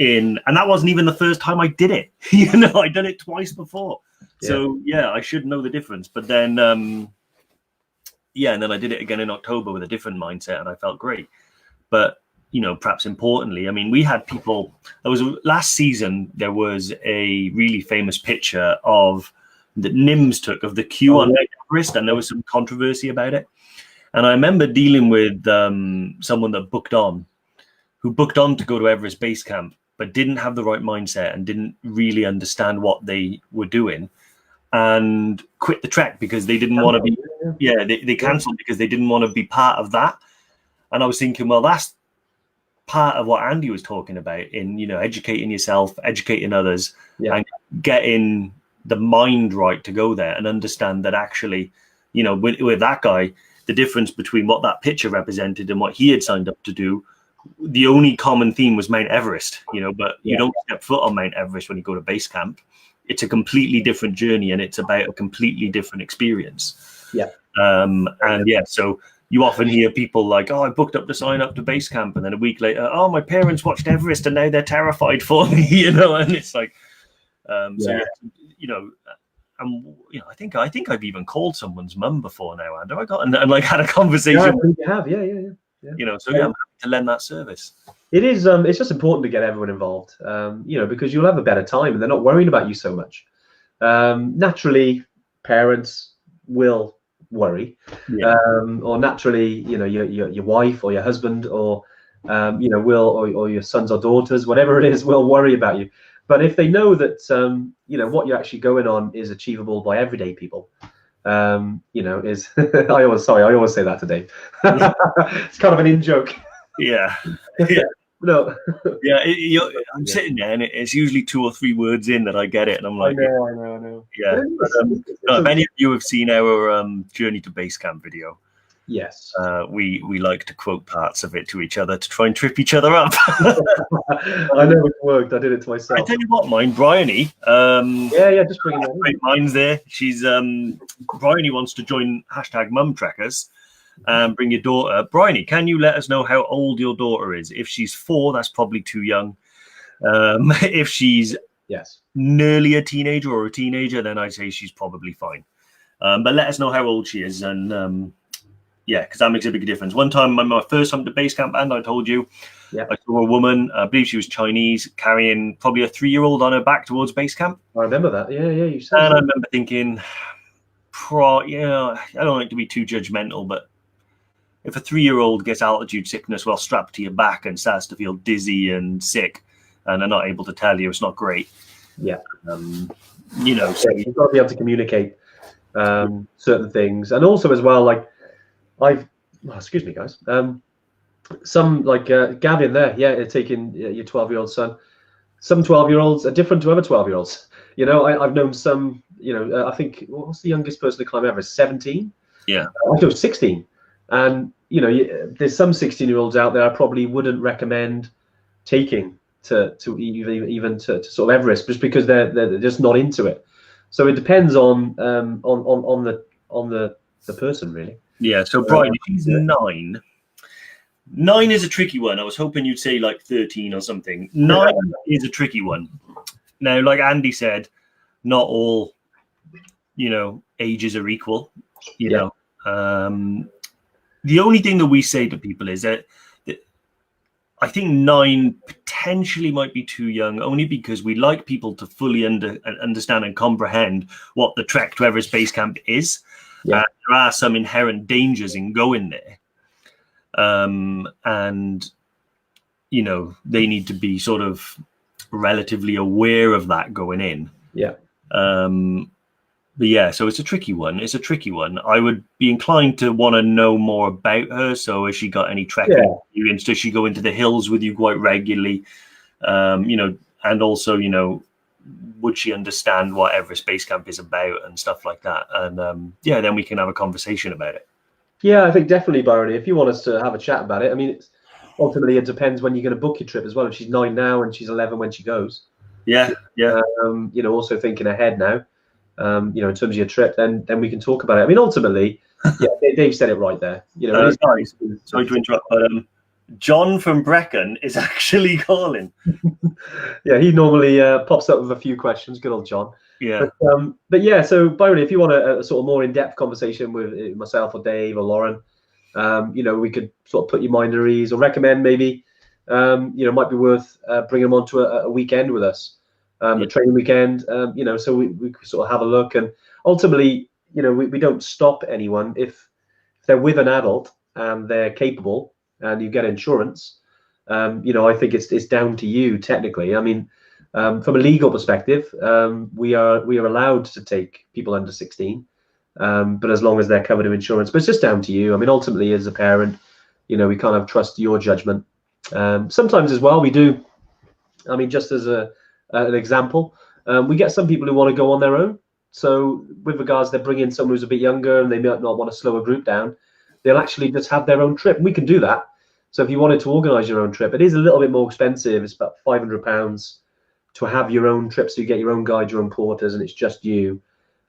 that wasn't even the first time I did it. I'd done it twice before. So I should know the difference. But then and then I did it again in October with a different mindset, and I felt great. But perhaps importantly, I mean, we had people. Last season there was a really famous picture that NIMS took of the queue on Everest, and there was some controversy about it. And I remember dealing with someone that booked on to go to Everest Base Camp, but didn't have the right mindset and didn't really understand what they were doing, and quit the trek because they didn't want to be they cancelled because they didn't want to be part of that. And I was thinking, well, that's part of what Andy was talking about in, you know, educating yourself, educating others, and getting the mind right to go there and understand that actually, you know, with that guy, the difference between what that picture represented and what he had signed up to do, the only common theme was Mount Everest, you know, but you don't step foot on Mount Everest when you go to base camp. It's a completely different journey and it's about a completely different experience. So you often hear people like, oh, I booked up to sign up to base camp. And then a week later, oh, my parents watched Everest and now they're terrified for me, you know, and it's like, you know, I think I've even called someone's mum before now, and I got and like had a conversation. Yeah, you have, yeah. You know, so I'm happy to lend that service. It is. It's just important to get everyone involved. You know, because you'll have a better time, and they're not worrying about you so much. Naturally, parents will worry, or naturally, you know, your wife or your husband, or you know, or your sons or daughters, whatever it is, will worry about you. But if they know that you know what you're actually going on is achievable by everyday people, you know, is I always say that to Dave. It's kind of an in joke. No. I'm sitting there, and it's usually 2 or 3 words in that I get it, and I'm like, I know. Yeah. If any of you have seen our Journey to Base Camp video, yes, we like to quote parts of it to each other to try and trip each other up. I know it worked. I did it to myself. I tell you what, mine, Bryony. Just bring it in. Mine's there. She's Bryony wants to join #MumTrekkers. Bring your daughter. Bryony, can you let us know how old your daughter is? If she's 4, that's probably too young. If she's nearly a teenager or a teenager, then I'd say she's probably fine. But let us know how old she is, and because that makes a big difference. One time, my first time to base camp, and I told you, I saw a woman, I believe she was Chinese, carrying probably a 3-year-old on her back towards base camp. I remember that. Yeah, you said. And I remember thinking, I don't like to be too judgmental, but if a 3-year-old gets altitude sickness while strapped to your back and starts to feel dizzy and sick, and they're not able to tell you, it's not great. Yeah. You know, so you've got to be able to communicate certain things, and also as well, like excuse me, guys. Some like Gavin there, taking your 12-year-old son. Some 12-year-olds are different to other 12-year-olds. You know, I've known some. You know, I think what's the youngest person to climb Everest? 17. Yeah. I know 16. And you know, there's some 16-year-olds out there I probably wouldn't recommend taking to even to sort of Everest, just because they're just not into it. So it depends on the person, really. Yeah. So Brian, if he's 9. 9 is a tricky one. I was hoping you'd say like 13 or something. 9 is a tricky one. Now, like Andy said, not all, you know, ages are equal. You know. The only thing that we say to people is that I think 9 potentially might be too young, only because we like people to fully understand and comprehend what the trek to Everest Base Camp is. There are some inherent dangers in going there. And, you know, they need to be sort of relatively aware of that going in. But so it's a tricky one. I would be inclined to want to know more about her. So has she got any trekking experience? Does she go into the hills with you quite regularly? You know, and also, you know, would she understand what Everest Base Camp is about and stuff like that? And then we can have a conversation about it. Yeah, I think definitely, Byron. If you want us to have a chat about it, I mean, ultimately it depends when you're going to book your trip as well. If she's 9 now and she's 11 when she goes. You know, also thinking ahead now. You know, in terms of your trip, then we can talk about it. I mean, ultimately, Dave said it right there. You know, sorry to interrupt, but John from Brecon is actually calling. He normally pops up with a few questions. Good old John. But so Byron, if you want a sort of more in-depth conversation with myself or Dave or Lauren, you know, we could sort of put your mind at ease or recommend maybe, you know, might be worth bringing them onto a weekend with us. A training weekend, you know, so we could sort of have a look, and ultimately, you know, we don't stop anyone if they're with an adult and they're capable and you get insurance. You know, I think it's down to you technically. I mean, from a legal perspective, we are allowed to take people under 16. but as long as they're covered in insurance. But it's just down to you. I mean, ultimately, as a parent, we kind of trust your judgment. Sometimes as well, we do. I mean, just as an example, we get some people who want to go on their own. So with regards, they bring in someone who's a bit younger and they might not want to slow a group down. They'll actually just have their own trip. And we can do that. So if you wanted to organise your own trip, it is a little bit more expensive. It's about £500 to have your own trip. So you get your own guide, your own porters, and it's just you.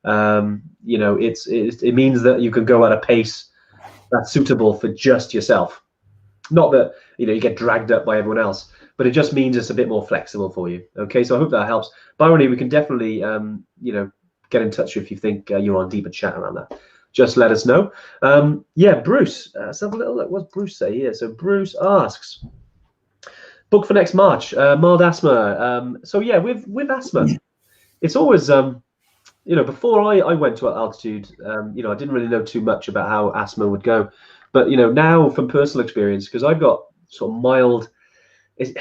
It means that you can go at a pace that's suitable for just yourself. Not that, you get dragged up by everyone else, but it just means it's a bit more flexible for you. Okay, so I hope that helps. Byron, we can definitely, get in touch if you think you're on deeper chat around that. Just let us know. Bruce, let's have a little look. What's Bruce say here? So Bruce asks, book for next March, mild asthma. With asthma, it's always, before I went to altitude, I didn't really know too much about how asthma would go. But, now from personal experience, because I've got sort of mild, it's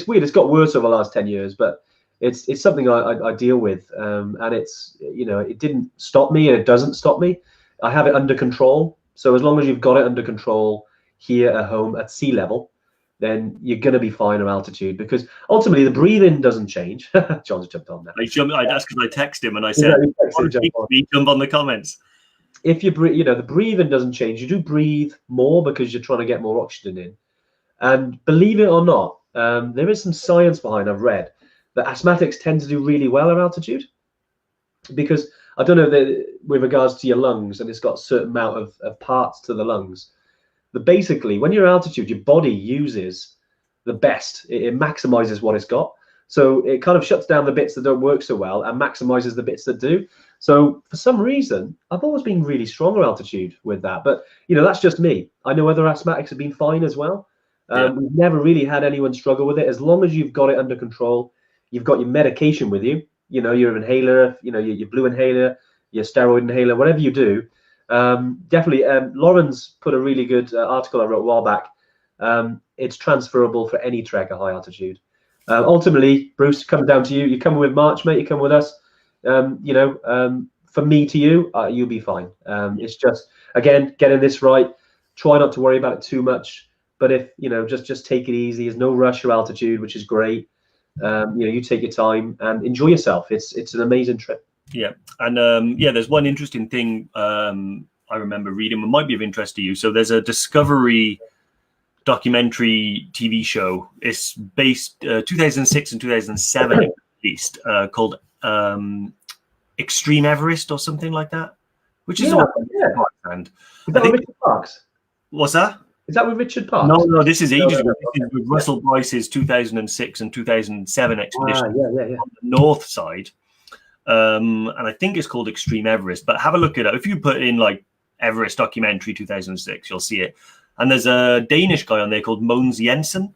weird. It's got worse over the last 10 years, but it's something I deal with. And it's, it didn't stop me and it doesn't stop me. I have it under control. So as long as you've got it under control here at home at sea level, then you're going to be fine at altitude, because ultimately the breathing doesn't change. John's jumped on that. That's because I texted him and I said, jump on the comments. If you breathe, the breathing doesn't change. You do breathe more because you're trying to get more oxygen in. And believe it or not, there is some science behind, I've read, that asthmatics tend to do really well at altitude, because I don't know with regards to your lungs, and it's got a certain amount of parts to the lungs. But basically, when you're at altitude, your body uses the best. It maximizes what it's got. So it kind of shuts down the bits that don't work so well and maximizes the bits that do. So for some reason, I've always been really strong at altitude with that. But, that's just me. I know other asthmatics have been fine as well. We've never really had anyone struggle with it. As long as you've got it under control, you've got your medication with you, your inhaler, your blue inhaler, your steroid inhaler, whatever you do. Definitely. Lauren's put a really good article I wrote a while back. It's transferable for any trek at high altitude. Ultimately, Bruce, comes down to you. You come with March, mate. You come with us. From me to you, you'll be fine. It's just, again, getting this right. Try not to worry about it too much. But if, just take it easy. There's no rush to altitude, which is great. You take your time and enjoy yourself. It's an amazing trip. Yeah. And there's one interesting thing I remember reading, it might be of interest to you. So there's a Discovery documentary TV show. It's based 2006 and 2007 at least, called Extreme Everest or something like that, which is Is that with Richard Parks? What's that? Is that with Richard Parks? No, this is ages ago. This is with Russell Bryce's 2006 and 2007 expedition on the north side. And I think it's called Extreme Everest, but have a look at it. If you put in like Everest documentary 2006, you'll see it. And there's a Danish guy on there called Mogens Jensen.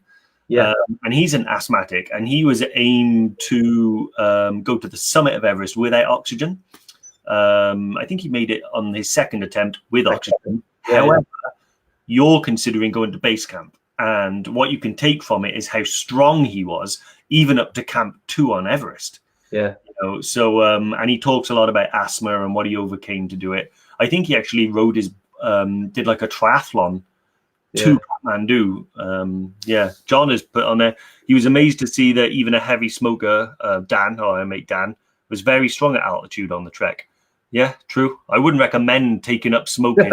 And he's an asthmatic, and he was aimed to go to the summit of Everest without oxygen. I think he made it on his second attempt with oxygen. However, you're considering going to base camp, and what you can take from it is how strong he was, even up to Camp 2 on Everest. And he talks a lot about asthma and what he overcame to do it. I think he actually rode did like a triathlon to Kathmandu. John has put on there. He was amazed to see that even a heavy smoker, Dan, our mate Dan, was very strong at altitude on the trek. Yeah, true. I wouldn't recommend taking up smoking.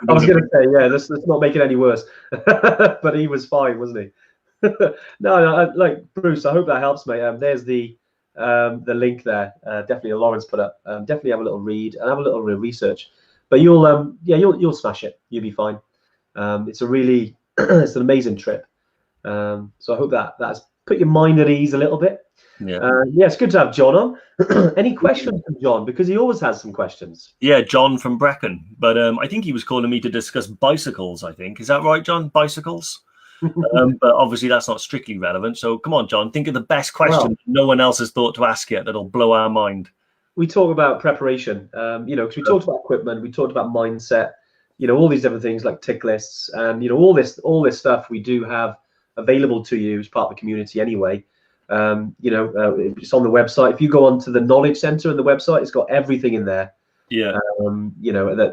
I was going to say, let's not make it any worse. But he was fine, wasn't he? No, like Bruce, I hope that helps, mate. There's the link there. Definitely, Lawrence put up. Definitely have a little read and have a little research. But you'll smash it. You'll be fine. It's a really, it's an amazing trip. So I hope that's put your mind at ease a little bit. It's good to have John on. Any questions from John? Because he always has some questions. Yeah, John from Brecon. But I think he was calling me to discuss bicycles, I think. Is that right, John? Bicycles? But obviously that's not strictly relevant. So come on, John, think of the best question that no one else has thought to ask yet that'll blow our mind. We talk about preparation, because we talked about equipment, we talked about mindset, all these different things like tick lists, and all this stuff we do have available to you as part of the community anyway. It's on the website. If you go onto the Knowledge Center in the website, it's got everything in there. Yeah.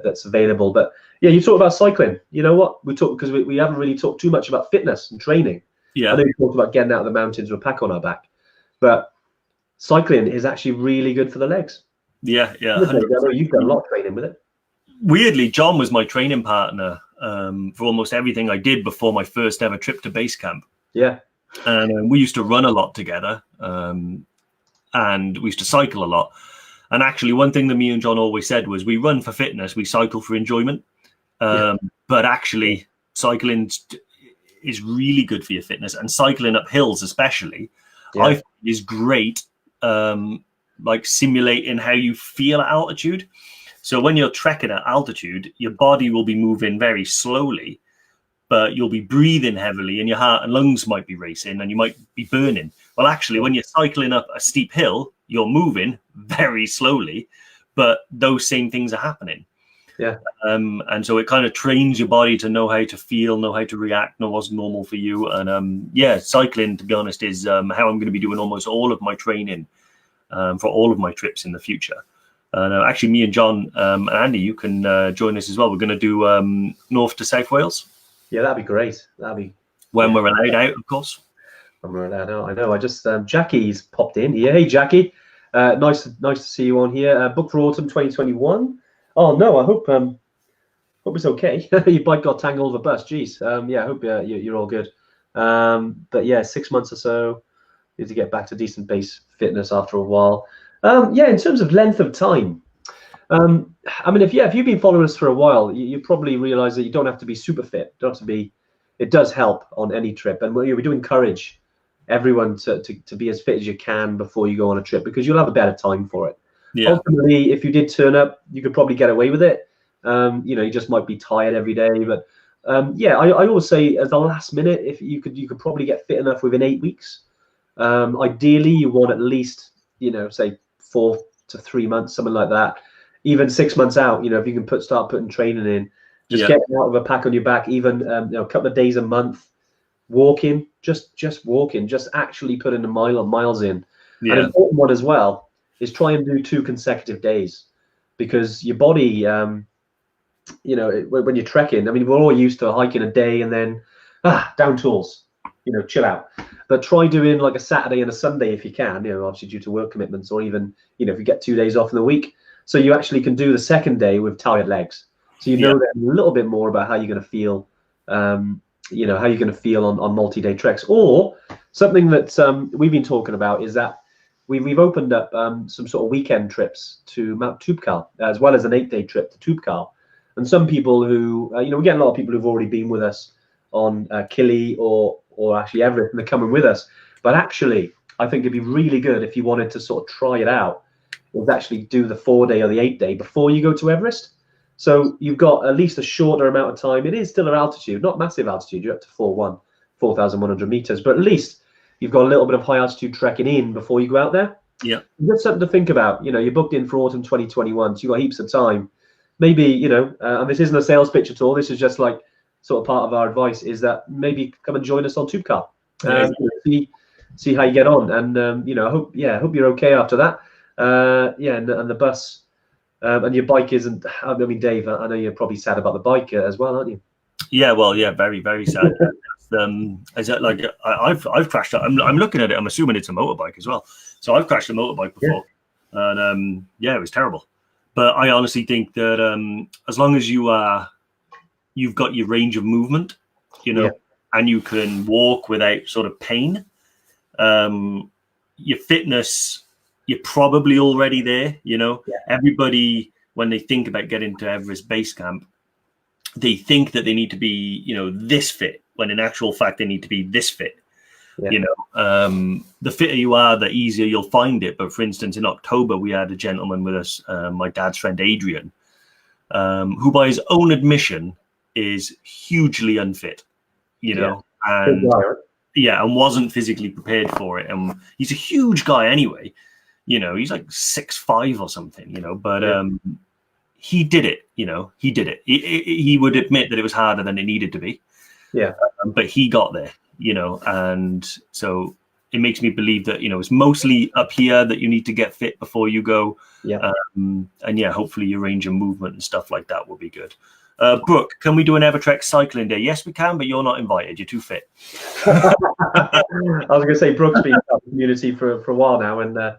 That's available. But yeah, you talk about cycling. You know what? We talk because we haven't really talked too much about fitness and training. Yeah. I know you talked about getting out of the mountains with a pack on our back, but cycling is actually really good for the legs. Yeah. I know you've done a lot of training with it. Weirdly, John was my training partner for almost everything I did before my first ever trip to base camp. Yeah. And we used to run a lot together, and we used to cycle a lot. And actually, one thing that me and John always said was, we run for fitness, we cycle for enjoyment. But actually, cycling is really good for your fitness, and cycling up hills especially, I think is great, like simulating how you feel at altitude. So when you're trekking at altitude, your body will be moving very slowly, but you'll be breathing heavily, and your heart and lungs might be racing, and you might be burning. Well, actually, when you're cycling up a steep hill, you're moving very slowly, but those same things are happening. Yeah. And so it kind of trains your body to know how to feel, know how to react, know what's normal for you. And cycling, to be honest, is how I'm going to be doing almost all of my training for all of my trips in the future. And actually, me and John and Andy, you can join us as well. We're going to do North to South Wales. Yeah, that'd be great. That'd be when we're allowed out, of course. When we're allowed out, I know. I just Jackie's popped in here. Hey, Jackie, nice to see you on here. Book for autumn 2021. Oh no, I hope it's okay. Your bike got tangled with a bus. Jeez. I hope you're all good. But yeah, 6 months or so. Need to get back to decent base fitness after a while. In terms of length of time. I mean, if you've been following us for a while, you probably realize that you don't have to be super fit. Don't have to be. It does help on any trip, and we do encourage everyone to be as fit as you can before you go on a trip, because you'll have a better time for it. Yeah. Ultimately, if you did turn up, you could probably get away with it. You just might be tired every day, but I always say at the last minute, if you could probably get fit enough within 8 weeks. Ideally, you want at least say 4 to 3 months, something like that. Even 6 months out, if you can start putting training in, just getting out of a pack on your back, even a couple of days a month, walking, just walking, just actually putting the miles in. Yeah. An important one as well is try and do 2 consecutive days, because your body, when you're trekking, I mean, we're all used to hiking a day and then down tools, chill out. But try doing like a Saturday and a Sunday if you can, obviously due to work commitments, or even, if you get 2 days off in the week. So you actually can do the second day with tired legs. So know then a little bit more about how you're going to feel, how you're going to feel on multi-day treks. Or something that we've been talking about is that we've opened up some sort of weekend trips to Mount Toubkal, as well as an 8-day trip to Toubkal. And some people who, we get a lot of people who've already been with us on Kili or actually Everest, and they're coming with us. But actually, I think it'd be really good if you wanted to sort of try it out, is actually do the 4-day or the 8-day before you go to Everest. So you've got at least a shorter amount of time. It is still an altitude, not massive altitude. You're up to 4,100 meters, but at least you've got a little bit of high altitude trekking in before you go out there. Yeah, that's something to think about. You're booked in for autumn 2021, so you've got heaps of time. Maybe and this isn't a sales pitch at all. This is just like sort of part of our advice, is that maybe come and join us on Toubkal. See how you get on, and I hope you're okay after that. And the bus and your bike isn't. I mean, Dave, I know you're probably sad about the bike as well, aren't you? Yeah, well, yeah, very, very sad. Is that like I've crashed? I'm looking at it. I'm assuming it's a motorbike as well. So I've crashed a motorbike before, and it was terrible. But I honestly think that as long as you've got your range of movement, and you can walk without sort of pain, your fitness, you're probably already there. Everybody, when they think about getting to Everest Base Camp, they think that they need to be, this fit, when in actual fact they need to be this fit. The fitter you are, the easier you'll find it. But for instance, in October, we had a gentleman with us, my dad's friend Adrian, who by his own admission is hugely unfit, and wasn't physically prepared for it. And he's a huge guy anyway, he's like 6'5" or something, but he did it, he did it. He would admit that it was harder than it needed to be. Yeah. But he got there, and so it makes me believe that, it's mostly up here that you need to get fit before you go. Yeah. And yeah, hopefully your range of movement and stuff like that will be good. Brooke, can we do an EverTrek cycling day? Yes, we can, but you're not invited. You're too fit. I was going to say, Brooke's been in the community for a while now, and had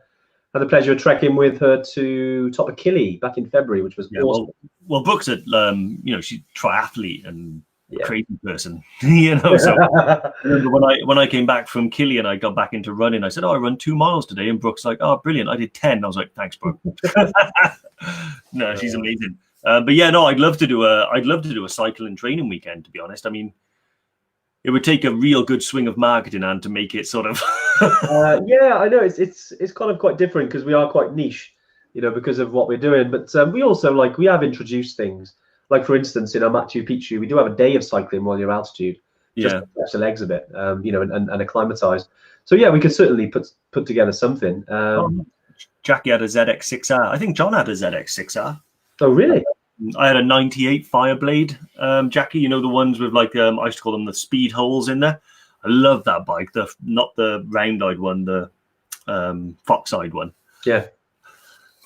the pleasure of trekking with her to top of Killy back in February, which was awesome. Well, Brooke's a she's triathlete and crazy person, So I remember when I came back from Killy and I got back into running, I said, I run 2 miles today, and Brooke's like, oh, brilliant, I did 10. I was like, thanks, Brooke. No, she's amazing. But yeah, no, I'd love to do a cycling training weekend, to be honest. I mean, it would take a real good swing of marketing and to make it sort of yeah, I know it's kind of quite different because we are quite niche, because of what we're doing, but we also we have introduced things. Like, for instance, in our Machu Picchu, we do have a day of cycling while you're altitude, just to stretch the legs a bit, and acclimatise. So yeah, we could certainly put together something. Jackie had a ZX6R. I think John had a ZX6R. Oh, really? I had a 98 Fireblade, Jackie. The ones with I used to call them the speed holes in there. I love that bike. Not the round-eyed one, the fox-eyed one. Yeah.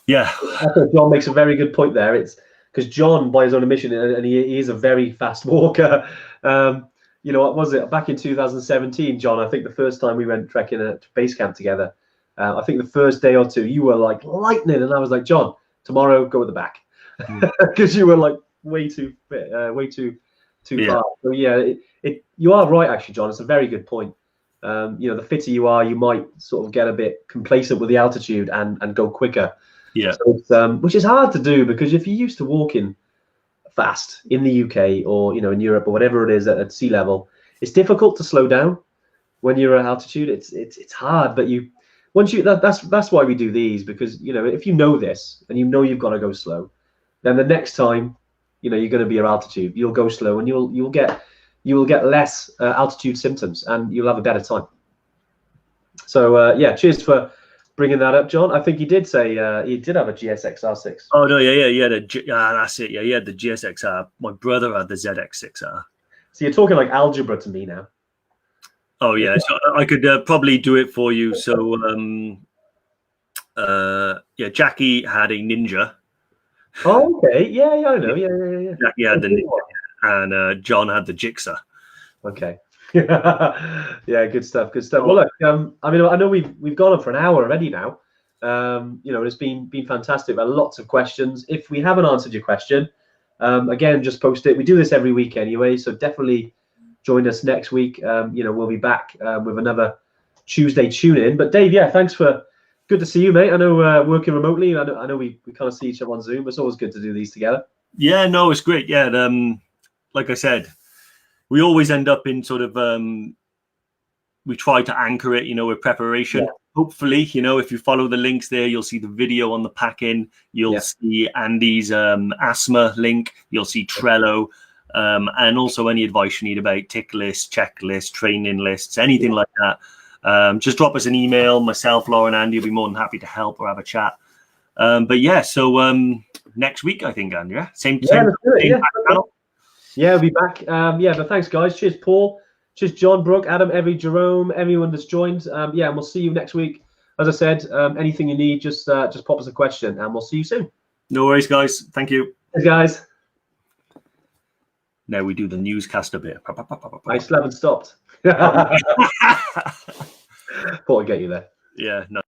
I think John makes a very good point there. It's because John, by his own admission, and he is a very fast walker. What was it? Back in 2017, John, I think the first time we went trekking at base camp together, I think the first day or two, you were like lightning. And I was like, John, tomorrow, go at the back. Because you were way too fit, way too far. So yeah, you are right, actually, John. It's a very good point. The fitter you are, you might sort of get a bit complacent with the altitude and go quicker. Yeah. So which is hard to do, because if you're used to walking fast in the UK or in Europe or whatever it is at sea level, it's difficult to slow down when you're at altitude. It's hard, but that's why we do these, because if you know this and you've got to go slow, then the next time you're going to be at altitude, you'll go slow and you'll get less altitude symptoms and you'll have a better time. So cheers for bringing that up, John. I think he did say he did have a GSX-R6. Oh no, yeah, that's it. Yeah, he had the GSX-R. My brother had the ZX-6R. So you're talking like algebra to me now. Oh yeah, so I could probably do it for you. So Jackie had a Ninja. Oh, okay. Yeah, I know. Yeah. Jackie had the Ninja, and John had the Jigsaw. Okay. Yeah, good stuff. Well, look, I know we've gone on for an hour already now. It's been fantastic. We've had lots of questions. If we haven't answered your question, again, just post it. We do this every week anyway, so definitely join us next week. We'll be back with another Tuesday tune-in. But Dave, thanks for. Good to see you, mate. I know working remotely. I know we kind of see each other on Zoom. But it's always good to do these together. Yeah, no, it's great. Yeah, like I said, we always end up in sort of we try to anchor it, with preparation. Yeah. Hopefully, if you follow the links there, you'll see the video on the pack-in. You'll see Andy's asthma link. You'll see Trello, and also any advice you need about tick lists, checklists, training lists, anything like that. Just drop us an email. Myself, Lauren, Andy will be more than happy to help or have a chat. So next week, I think, Andy, same channel. We'll be back. But thanks, guys. Cheers, Paul. Cheers, John, Brooke, Adam, Jerome, everyone that's joined. And we'll see you next week. As I said, anything you need, just pop us a question, and we'll see you soon. No worries, guys. Thank you. Thanks, guys. Now we do the newscaster bit. I still haven't stopped. Thought I'd get you there. Yeah, no.